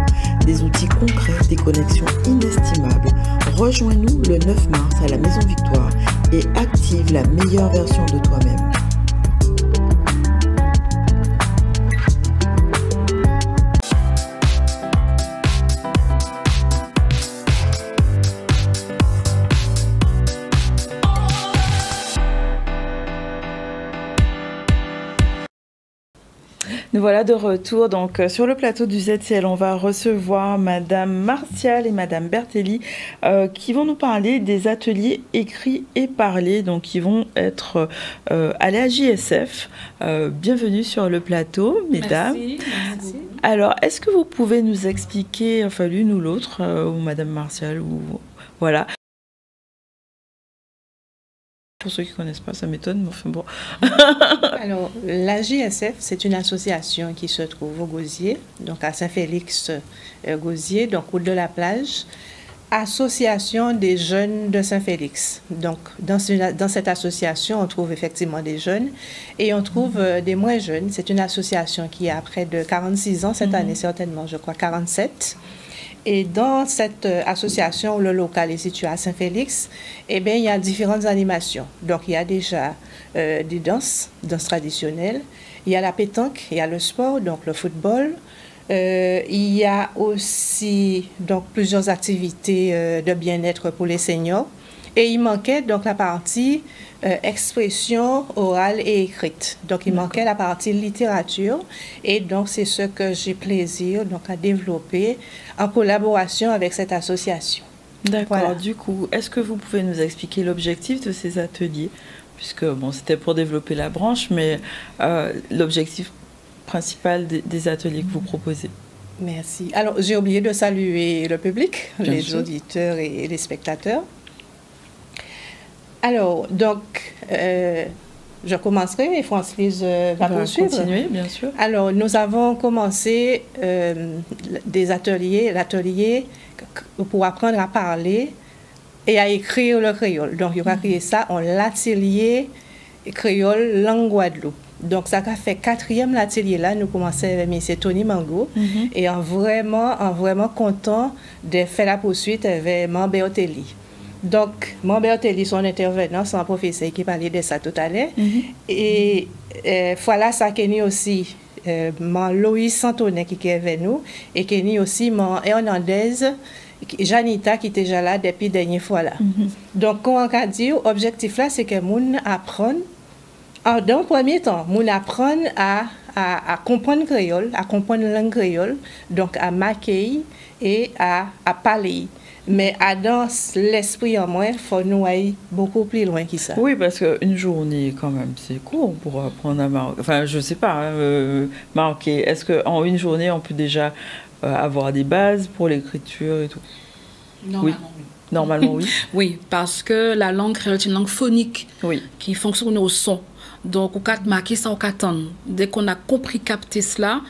des outils concrets, des connexions inestimables. Rejoins-nous le 9 mars à la Maison Victoire et active la meilleure version de toi-même. Nous voilà de retour donc sur le plateau du ZCL. On va recevoir Madame Martial et Madame Bertelli qui vont nous parler des ateliers écrits et parlés, donc qui vont être à la JSF. Bienvenue sur le plateau, mesdames. Merci. Alors, est-ce que vous pouvez nous expliquer, enfin l'une ou l'autre, ou Madame Martial, ou voilà. Pour ceux qui ne connaissent pas, ça m'étonne, mais enfin bon. Alors, la JSF, c'est une association qui se trouve au Gosier, donc à Saint-Félix-Gosier, donc route de la plage. Association des jeunes de Saint-Félix. Donc, dans cette association, on trouve effectivement des jeunes et on trouve des moins jeunes. C'est une association qui a près de 46 ans cette année, certainement, je crois 47. Et dans cette association, le local est situé à Saint-Félix, eh bien, il y a différentes animations. Donc, il y a déjà des danses traditionnelles, il y a la pétanque, il y a le sport, donc le football. Il y a aussi donc, plusieurs activités de bien-être pour les seniors. Et il manquait donc la partie expression orale et écrite. Donc, il manquait la partie littérature. Et donc, c'est ce que j'ai plaisir donc, à développer en collaboration avec cette association. D'accord. Voilà. Du coup, est-ce que vous pouvez nous expliquer l'objectif de ces ateliers? Puisque, bon, c'était pour développer la branche, mais l'objectif principal des ateliers que vous proposez. Merci. Alors, j'ai oublié de saluer le public, Bien les sûr. auditeurs et les spectateurs. Alors, donc, je commencerai et Francis va poursuivre. Continuer, bien sûr. Alors, nous avons commencé l'atelier pour apprendre à parler et à écrire le créole. Donc, il y aura créé ça en l'atelier créole langue Guadeloupe. Donc, ça a fait 4e l'atelier là. Nous commençons avec M. Tony Mango et en vraiment content de faire la poursuite avec Mambé Otelli. Donc, Mambé Otelli, son intervenant, c'est un professeur qui parlait de ça tout à l'heure. Et voilà, ça qui est aussi Loïs Santonet qui est avec nous et qui est aussi mon Hernandez, Janita qui était déjà là depuis la dernière fois là. Donc, on a dit, l'objectif là, c'est que nous apprenons. Dans le premier temps, nous apprenons à comprendre le créole, à comprendre la langue créole, donc à maquiller et à parler. Mais dans l'esprit en moi, il faut nous aller beaucoup plus loin que ça. Oui, parce qu'une journée, quand même, c'est court pour apprendre à marquer. Enfin, je ne sais pas, marquer. Est-ce qu'en une journée, on peut déjà avoir des bases pour l'écriture et tout? Normalement, oui. Normalement, oui. Oui, parce que la langue créole est une langue phonique qui fonctionne au son. Donc, on peut marquer ça, on peut attendre. Dès qu'on a compris, capté cela,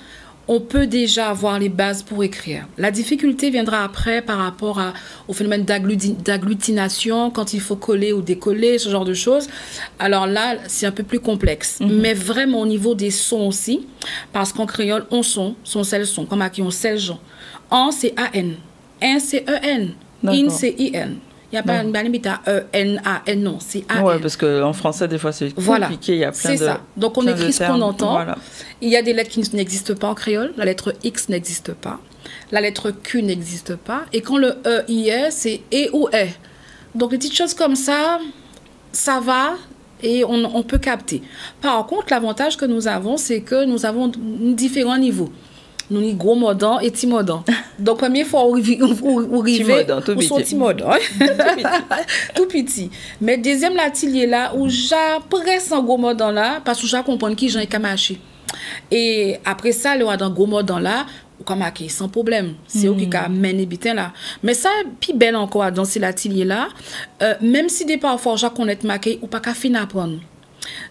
on peut déjà avoir les bases pour écrire. La difficulté viendra après par rapport au phénomène d'agglutination, quand il faut coller ou décoller, ce genre de choses. Alors là, c'est un peu plus complexe. Mais vraiment au niveau des sons aussi, parce qu'en créole, on son, c'est le son. Comme qui on sait le genre. En, c'est A-N. Un, c'est E-N. In, c'est I-N. Il n'y a pas une limite à E-N-A-N, non, c'est A-N. Oui, parce qu'en français, des fois, c'est compliqué. Il y a plein de. C'est ça. Donc, on écrit ce qu'on entend. Voilà. Il y a des lettres qui n'existent pas en créole. La lettre X n'existe pas. La lettre Q n'existe pas. Et quand le E y est, c'est E ou E. Donc, des petites choses comme ça, ça va et on peut capter. Par contre, l'avantage que nous avons, c'est que nous avons différents niveaux. Nous avons gros modant et petit modant. Donc, première fois, on arrive, on sont petit modant. Tout petit. Mais deuxième, l'atelier là, où j'ai presque un gros modant là, parce que j'ai compris qui j'en ai qu'à marcher. Et après ça, le dans gros modant là, on marquer sans problème. C'est eux qui amènent les là. Mais ça, puis belle encore dans cet atelier là, même si des parfois, j'ai connaître marqué, ou pas qu'à finir apprendre.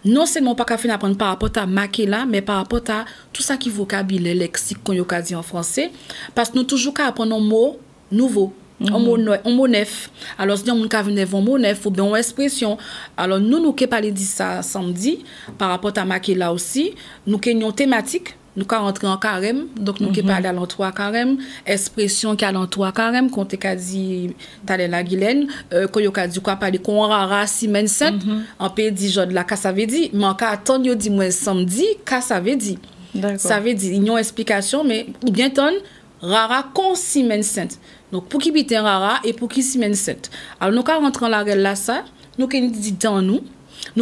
Non seulement pas qu'à finir apprendre par rapport à marquer là, mais par rapport à tout ça qui vocabulaire, lexique qu'on y a dit en français, parce que nous toujours qu'à apprendre un mot nouveau. Un mot neuf. Alors, si on a vu un mot neuf ou bien une expression, alors nous qui parlé de ça samedi, par rapport à marquer là aussi, nous qui avons une thématique. Nous avons rentré en carême, donc nous qui parlons à l'entour carême, expression qui a l'entour carême, qu'on t'a dit, t'as la Guylaine, qu'on y a dit quoi parler, qu'on rara semaine sainte, en pays dit genre de la ça veut dire, mais en cas attendre, yo dit moi samedi, ça veut dire. Ça veut dire, il y a une explication, mais ou bien ton rara con semaine sainte. Donc pour qui bite rara et pour qui semaine sainte. Alors nous quand rentrer en la règle là ça, nous qui dit dans nous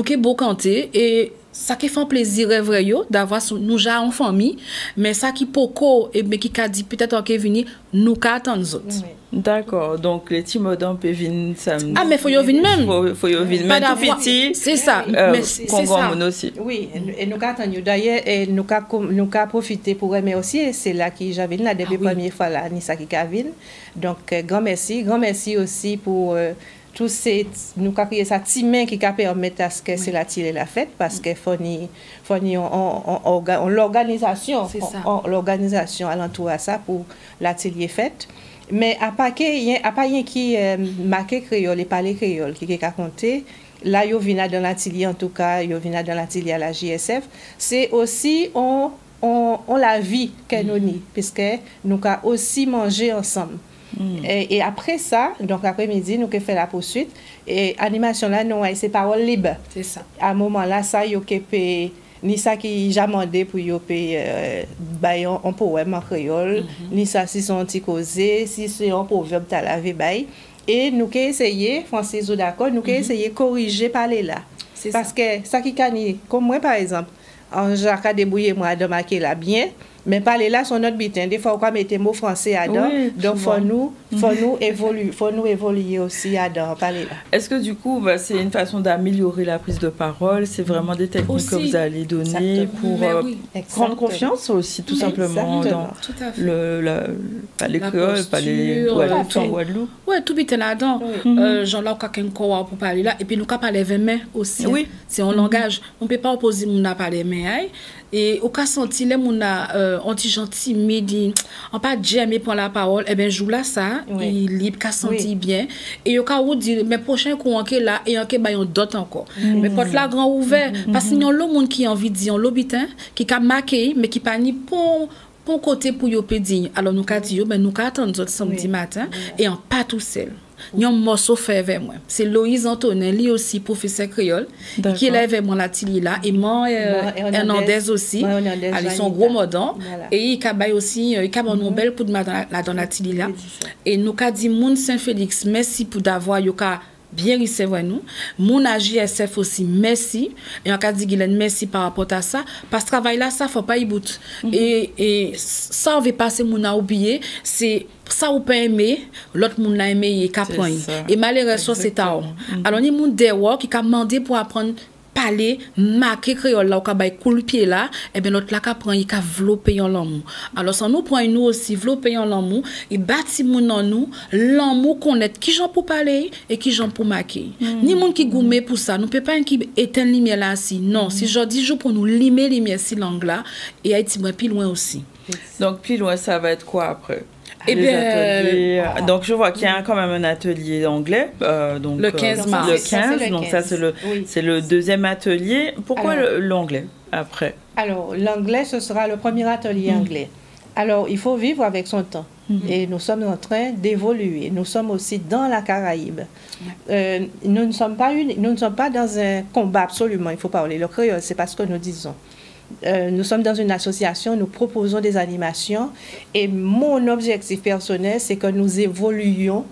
qui beau canter et ça qui fait un plaisir vrai d'avoir nous déjà en famille, mais ça qui poko et mais qui a dit peut-être qu'on venir nous attendre nous autres. D'accord, donc les petits modants peuvent venir samedi. Ah mais faut y venir même. Faut y venir même tout petit. C'est ça. Mais c'est ça. Aussi. Oui, et nous attendons d'ailleurs et nous avons profité pour aimer aussi, c'est là que j'avais la première fois là Nissa qui Kavin. Donc grand merci aussi pour nous avons créé ça timain qui permet à ce que c'est la tire la fête parce qu'il faut l'organisation alentour à ça pour l'atelier fête. Mais à part rien qui marqué créole et parler créole qui est raconté. Là, il y a dans l'atelier, en tout cas, il y a dans l'atelier à la JSF. C'est aussi on la vie que nous avons, puisque nous avons aussi mangé ensemble. Et après ça, donc après-midi, nous avons fait la poursuite. Et l'animation là, nous avons ces paroles libres. C'est ça. À un moment là, ça, il y a ni ça qui j'ai demandé pour y un poème en créole, ni ça si c'est un petit causé, si c'est un proverbe t'as lavé bail. Et nous avons essayé, Francis, d'accord, nous avons essayé de corriger parler là. Parce que ça qui est comme moi par exemple, en Jacques débrouillé moi de marquer là bien, mais parler là son notre bitin. Des fois on mettre des mots français à dedans, donc faut nous évoluer aussi à dedans parler là. Est-ce que du coup c'est une façon d'améliorer la prise de parole, c'est vraiment des techniques aussi, que vous allez donner pour prendre confiance aussi tout simplement dans les créoles, pas les en Guadeloupe. Ouais, tout bitin là-dedans. Jean-Lac quelqu'un pour parler là et puis nous ca parler avec main aussi. Oui, c'est un langage. On peut pas opposer mon à parler main et au cas senti les mon on dit gentil timide, on pas jamais prendre la parole et ben joue là ça, il libre qu'a senti bien et au cas où dit mais prochain courant que là et en que ba yon d'autres encore. Mais porte là grand ouvert parce qu'il y a l'autre monde qui a envie de dire l'obitin qui a marqué mais qui pas ni pour côté pour yo pédir. Alors nous ca dit ben nous ca attendre samedi matin et en pas tout seul. Il y a un morceau fait avec moi. C'est Loïse Antonin, lui aussi, professeur créole, qui est là avec moi l'atelier là. Et moi, Hernandez aussi. Ils sont gros modants. Et il a aussi, il a un bel coup de main dans l'atelier là. Et nous avons dit, Moun Saint-Félix, merci pour d'avoir bien recevoir nous. Mon AJSF aussi, merci. Et on a dit, Guylaine, merci par rapport à ça. Parce que ce travail là, ça, faut pas y bout. Et ça, on veut passer, mon a oublié, c'est ça ou pas aimer, l'autre monde l'a aimé et qu'apprendre. Et malheureusement, c'est à eux. Alors, il y a des gens qui ont demandé pour apprendre parler, marquer créole là, ou ka cool pied là, et bien l'autre là ka prend, il ka vlopper en l'amour. Alors ça nous prend nous aussi vlopper en l'amour et bâti moun en nous l'amour connaître qui j'en pour parler et qui j'en pour marquer. Ni monde qui goumé pour ça, nous peut pas qui éteindre lumière là si non, si je dis jour pour nous limer lumière si langue là et Haïti moins plus loin aussi. Donc plus loin ça va être quoi après? Et bien, donc je vois qu'il y a quand même un atelier anglais, donc le 15 mars. Le 15, donc ça c'est le deuxième atelier. Pourquoi l'anglais après? Alors l'anglais ce sera le premier atelier anglais. Alors il faut vivre avec son temps et nous sommes en train d'évoluer. Nous sommes aussi dans la Caraïbe. Nous ne sommes pas dans un combat absolument. Il faut parler le créole, c'est pas ce que nous disons. Nous sommes dans une association, nous proposons des animations et mon objectif personnel, c'est que nous évoluions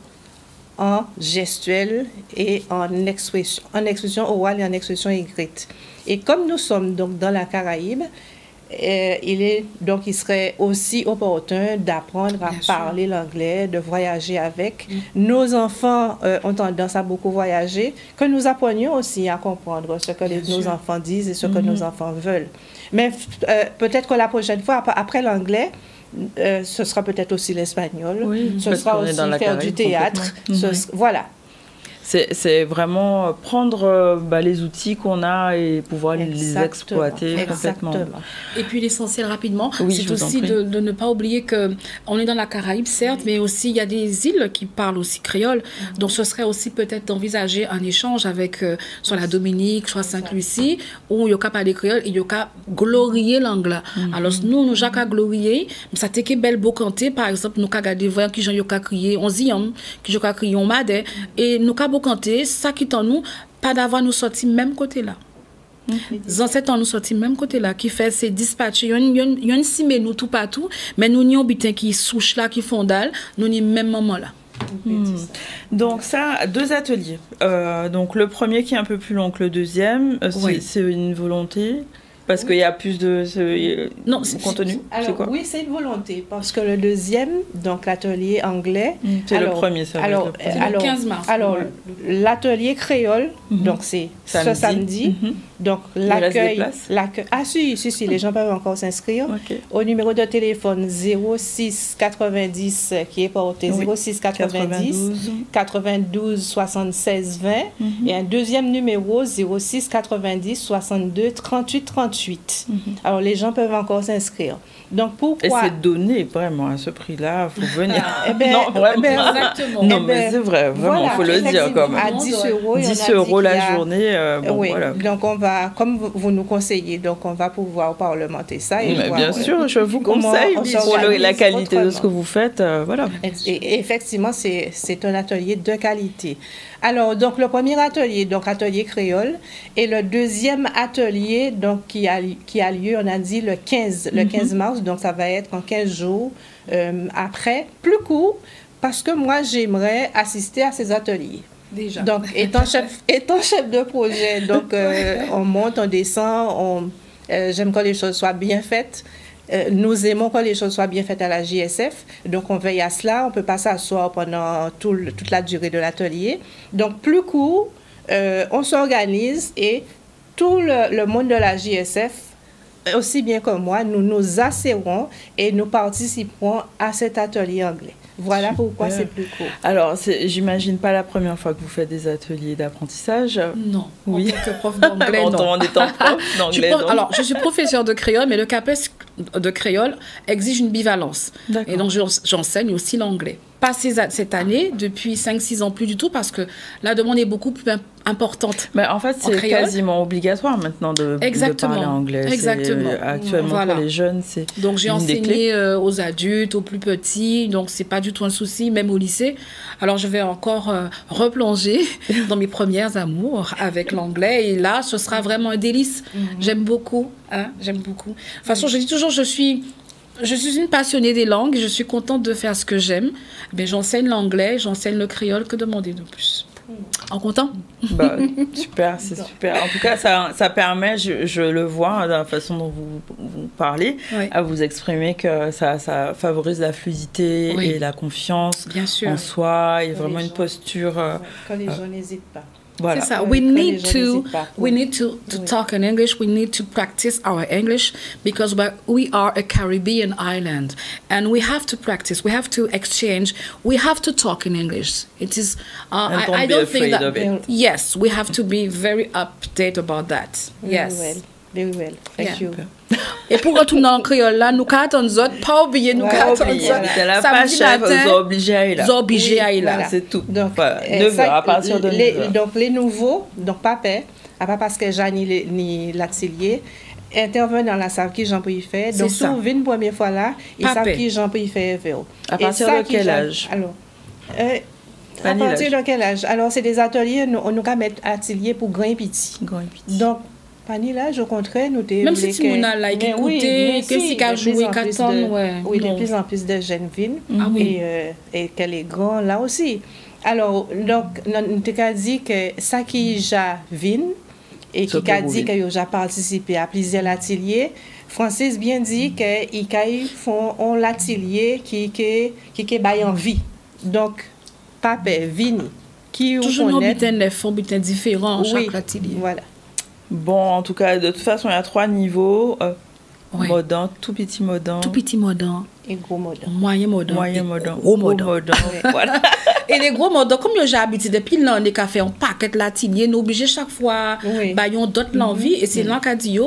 en gestuelle et en expression orale et en expression écrite. Et comme nous sommes donc dans la Caraïbe, il serait aussi opportun d'apprendre à parler l'anglais, de voyager avec. Nos enfants ont tendance à beaucoup voyager, que nous apprenions aussi à comprendre ce que nos enfants disent et ce que nos enfants veulent. Mais peut-être que la prochaine fois, après l'anglais, ce sera peut-être aussi l'espagnol, ce sera aussi faire du théâtre, voilà. C'est vraiment prendre les outils qu'on a et pouvoir les exploiter complètement. Et puis l'essentiel rapidement, c'est aussi de ne pas oublier qu'on est dans la Caraïbe, certes, mais aussi il y a des îles qui parlent aussi créole. Donc ce serait aussi peut-être d'envisager un échange avec soit la Dominique, soit Sainte-Lucie, où il y a parler créole et il y a glorier l'anglais. Alors nous avons glorier, mais ça t'est belle beau canter, par exemple, nous avons regardé voir qui j'ai crié, on ziyam, qui j'ai crié, on m'a et nous avons canter, ça qui en nous, pas d'avoir nous sorti même côté là. Ancêtres nous sorti même côté là, qui fait ces dispatchs. Il y a une cime nous tout partout, mais nous n'y avons bitin qui souche là, qui fondale, nous n'y même moment là. Donc ça, 2 ateliers. Donc le premier qui est un peu plus long que le deuxième, c'est une volonté. Parce qu'il y a plus de contenu. Alors, oui, c'est une volonté. Parce que le deuxième, donc l'atelier anglais. C'est le premier, ça. Alors, le 15 mars. Alors, l'atelier créole, donc c'est ce samedi. Donc, l'accueil. Ah, si, les gens peuvent encore s'inscrire. Au numéro de téléphone 06 90 qui est porté 06 90 92 76 20 et un deuxième numéro 06 90 62 38 38. Alors, les gens peuvent encore s'inscrire. Donc, pourquoi... Et c'est donné vraiment à ce prix-là, il faut venir. Non, exactement. Non, mais c'est vrai, vraiment, il faut le dire quand même. À 10 €. 10 € la journée, oui, voilà. donc on va, comme vous nous conseillez, donc on va pouvoir parlementer ça. Et mais voir, bien sûr, je vous conseille, pour la qualité de ce que vous faites, voilà. Et effectivement, c'est un atelier de qualité. Alors, donc, le premier atelier, donc atelier créole, et le deuxième atelier, donc, qui a lieu, on a dit, le 15 mars, donc ça va être en 15 jours après, plus court, parce que moi, j'aimerais assister à ces ateliers. Déjà. Donc, étant chef de projet, donc, on monte, on descend, j'aime que les choses soient bien faites. Nous aimons que les choses soient bien faites à la JSF, donc on veille à cela. On ne peut pas s'asseoir pendant toute la durée de l'atelier. Donc, plus court, on s'organise et tout le monde de la JSF, aussi bien que moi, nous nous asserrons et nous participerons à cet atelier anglais. Voilà pourquoi c'est plus court. Alors, j'imagine pas la première fois que vous faites des ateliers d'apprentissage. Non. Oui. En tant que prof d'anglais, non. En étant prof d'anglais, alors, je suis professeur de créole, mais le CAPES de créole exige une bivalence. Et donc, j'enseigne aussi l'anglais. Pas cette année, depuis 5-6 ans plus du tout, parce que la demande est beaucoup plus importante. Mais en fait, c'est quasiment obligatoire maintenant de parler anglais. Exactement. Actuellement, pour les jeunes, c'est donc, j'ai enseigné aux adultes, aux plus petits, donc c'est pas du tout un souci, même au lycée. Alors, je vais encore replonger dans mes premières amours avec l'anglais, et là, ce sera vraiment un délice. J'aime beaucoup, j'aime beaucoup. De toute façon, je dis toujours, je suis une passionnée des langues, je suis contente de faire ce que j'aime. Mais j'enseigne l'anglais, j'enseigne le créole, que demander de plus? En content? Super, c'est super. En tout cas, ça permet, je le vois dans la façon dont vous parlez, à vous exprimer que ça favorise la fluidité et la confiance en soi et vraiment une posture. Quand les gens n'hésitent pas. Voilà. C'est ça. We need to talk in English. We need to practice our English because we are a Caribbean island, and we have to practice. We have to exchange. We have to talk in English. It is. I don't think that. Yes, we have to be very update about that. Yes. Very well. Thank you. Et pour retourner en créole là, nous attendons autres, pas oublier nous attendons ça. Samedi matin, obligé à y là. C'est tout. Donc 9h à partir de 9h. Donc les nouveaux, donc papa parce que j'ai ni l'atelier intervenent dans la salle qui j'en peux y faire. Donc si on vient une première fois là, ils savent qui j'en peux y faire. À partir de quel âge? Alors à partir de quel âge? Alors c'est des ateliers, on nous va mettre atelier pour grand et petit. Donc Pani là, au contraire, nous devons... Même si on a écouté, qu'est-ce qu'il a joué, oui, de plus en plus de jeunes viennent et qu'elle est grande là aussi. Alors, donc, nous avons dit que ça qui a venu et qui a dit qu'il a participé à plusieurs ateliers, Francis bien dit qu'ils font l'atelier qui est en vie. Donc, papa, Vini, qui toujours nos bulletins différents chaque atelier. Voilà. Bon, en tout cas, de toute façon, il y a 3 niveaux. Modant, tout petit modant. Tout petit modant. Et gros modant. Moyen modant. Moyen modant. Gros modant. Voilà. Et les gros modants, comme j'ai habitué depuis l'année qu'a fait un paquet de latinier, nous obligés chaque fois, baillons d'autres l'envie. Et c'est là qu'a dit,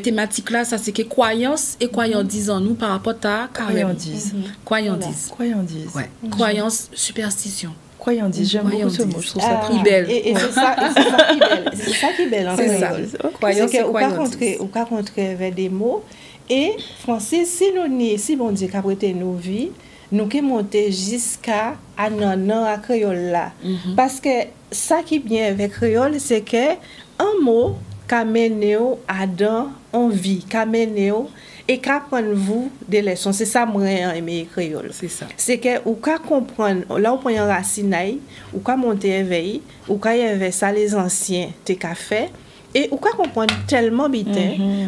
thématique là, ça c'est que croyance et croyandise en nous par rapport à croyandise. Croyandise. Croyandise. Croyance, superstition. Croyandise, j'aime beaucoup ce mot, je trouve ça très belle. Et c'est ça qui est belle. C'est ça qui est belle en créole. Croyance et croyandise. Ou qu'à contrer avec des mots. Et Francis, si bon Dieu qu'a prêté nos vies, nous qui monter jusqu'à non à créole là. Parce que ça qui est bien avec créole, c'est que un mot qu'a mené à dans en vie, qu'a mené et qu'apprendre vous des leçons. C'est ça moi aimer créole. C'est ça. C'est que ou qu'à comprendre là on prend une racine ou qu'à monter éveil ou qu'à y avait ça les anciens t'es qu'a fait Et ou quoi comprendre tellement bien,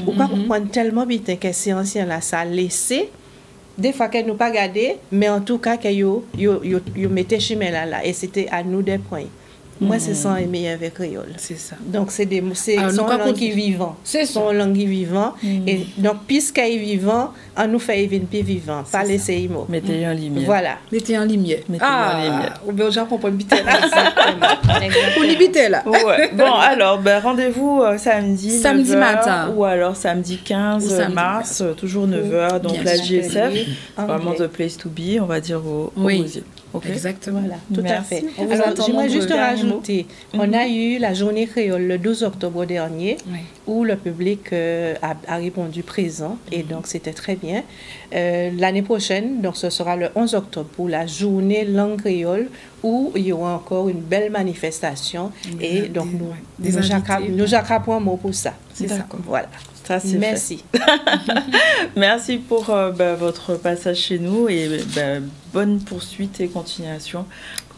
ou quoi comprendre tellement bien que c'est ancien là, ça laissé, des fois qu'elle nous pas gardé, mais en tout cas que yo mettait chemin là, et c'était à nous des points. Moi, c'est sans aimer avec créole. C'est ça. Donc, c'est son langue qui est vivant. C'est son langue qui est vivant. Et donc, puisqu'il est vivant, on nous fait vivre plus vivant. Pas laisser les mots. Mettez en lumière. Voilà. Mettez en lumière. Ou bien, j'en comprends bien là. Exactement. Ou limiter là. Ouais. Bon, alors, rendez-vous samedi 9h, matin. Ou alors samedi 15 mars, toujours 9h. Donc, la JSF, vraiment the place to be, on va dire au musée. Okay. Exactement. Voilà, tout à fait. Alors, j'aimerais juste rajouter, on a eu la journée créole le 12 octobre dernier, où le public a répondu présent, et donc c'était très bien. L'année prochaine, donc ce sera le 11 octobre, pour la journée langue créole, où il y aura encore une belle manifestation, et donc nous jacquapons un mot pour ça. C'est ça. Voilà. Ça, merci. Merci pour votre passage chez nous et bonne poursuite et continuation.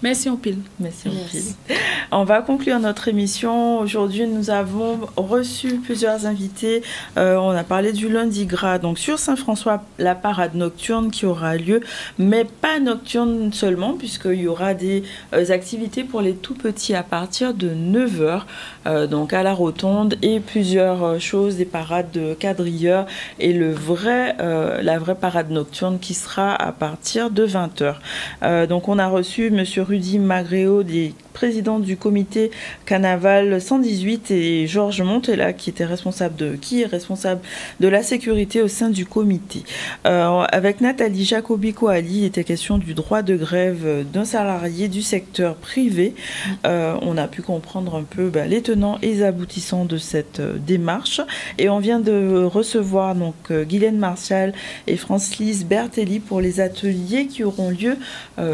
Merci en pile. Merci en pile. On va conclure notre émission. Aujourd'hui, nous avons reçu plusieurs invités. On a parlé du lundi gras. Donc, sur Saint-François, la parade nocturne qui aura lieu, mais pas nocturne seulement, puisqu'il y aura des activités pour les tout petits à partir de 9h, donc à la rotonde, et plusieurs choses, des parades de quadrilleurs et la vraie parade nocturne qui sera à partir de 20h. Donc, on a reçu Monsieur Rudy Magréo, président du comité Carnaval 118, et Georges Montella, qui est responsable de la sécurité au sein du comité. Avec Nathalie Jacobi-Coali, il était question du droit de grève d'un salarié du secteur privé. On a pu comprendre un peu les tenants et les aboutissants de cette démarche. Et on vient de recevoir donc Guylaine Martial et Francis Bertelli pour les ateliers qui auront lieu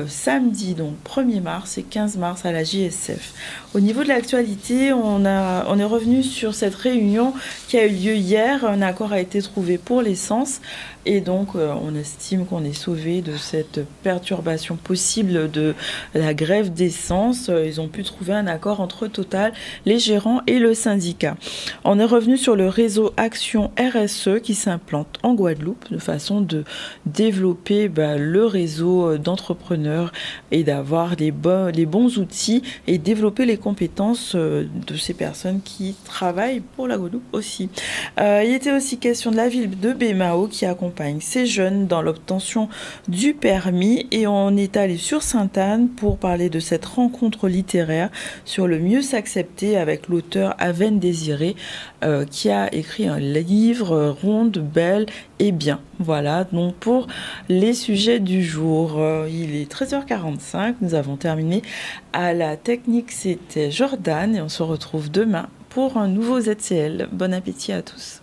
samedi, donc 1er mars et 15 mars à la JSF. Au niveau de l'actualité, on est revenu sur cette réunion qui a eu lieu hier. Un accord a été trouvé pour l'essence et donc on estime qu'on est sauvé de cette perturbation possible de la grève d'essence. Ils ont pu trouver un accord entre Total, les gérants et le syndicat. On est revenu sur le réseau Action RSE qui s'implante en Guadeloupe de façon de développer le réseau d'entrepreneurs et d'avoir les bons outils et développer les compétences de ces personnes qui travaillent pour la Guadeloupe aussi. Il était aussi question de la ville de Bémao qui accompagne ces jeunes dans l'obtention du permis, et on est allé sur Sainte-Anne pour parler de cette rencontre littéraire sur le mieux s'accepter avec l'auteur Aven Désiré qui a écrit un livre Ronde, belle et bien. Voilà donc pour les sujets du jour. Il est 13h45, nous avons terminé. À la technique, c'était Jordan et on se retrouve demain pour un nouveau ZCL. Bon appétit à tous.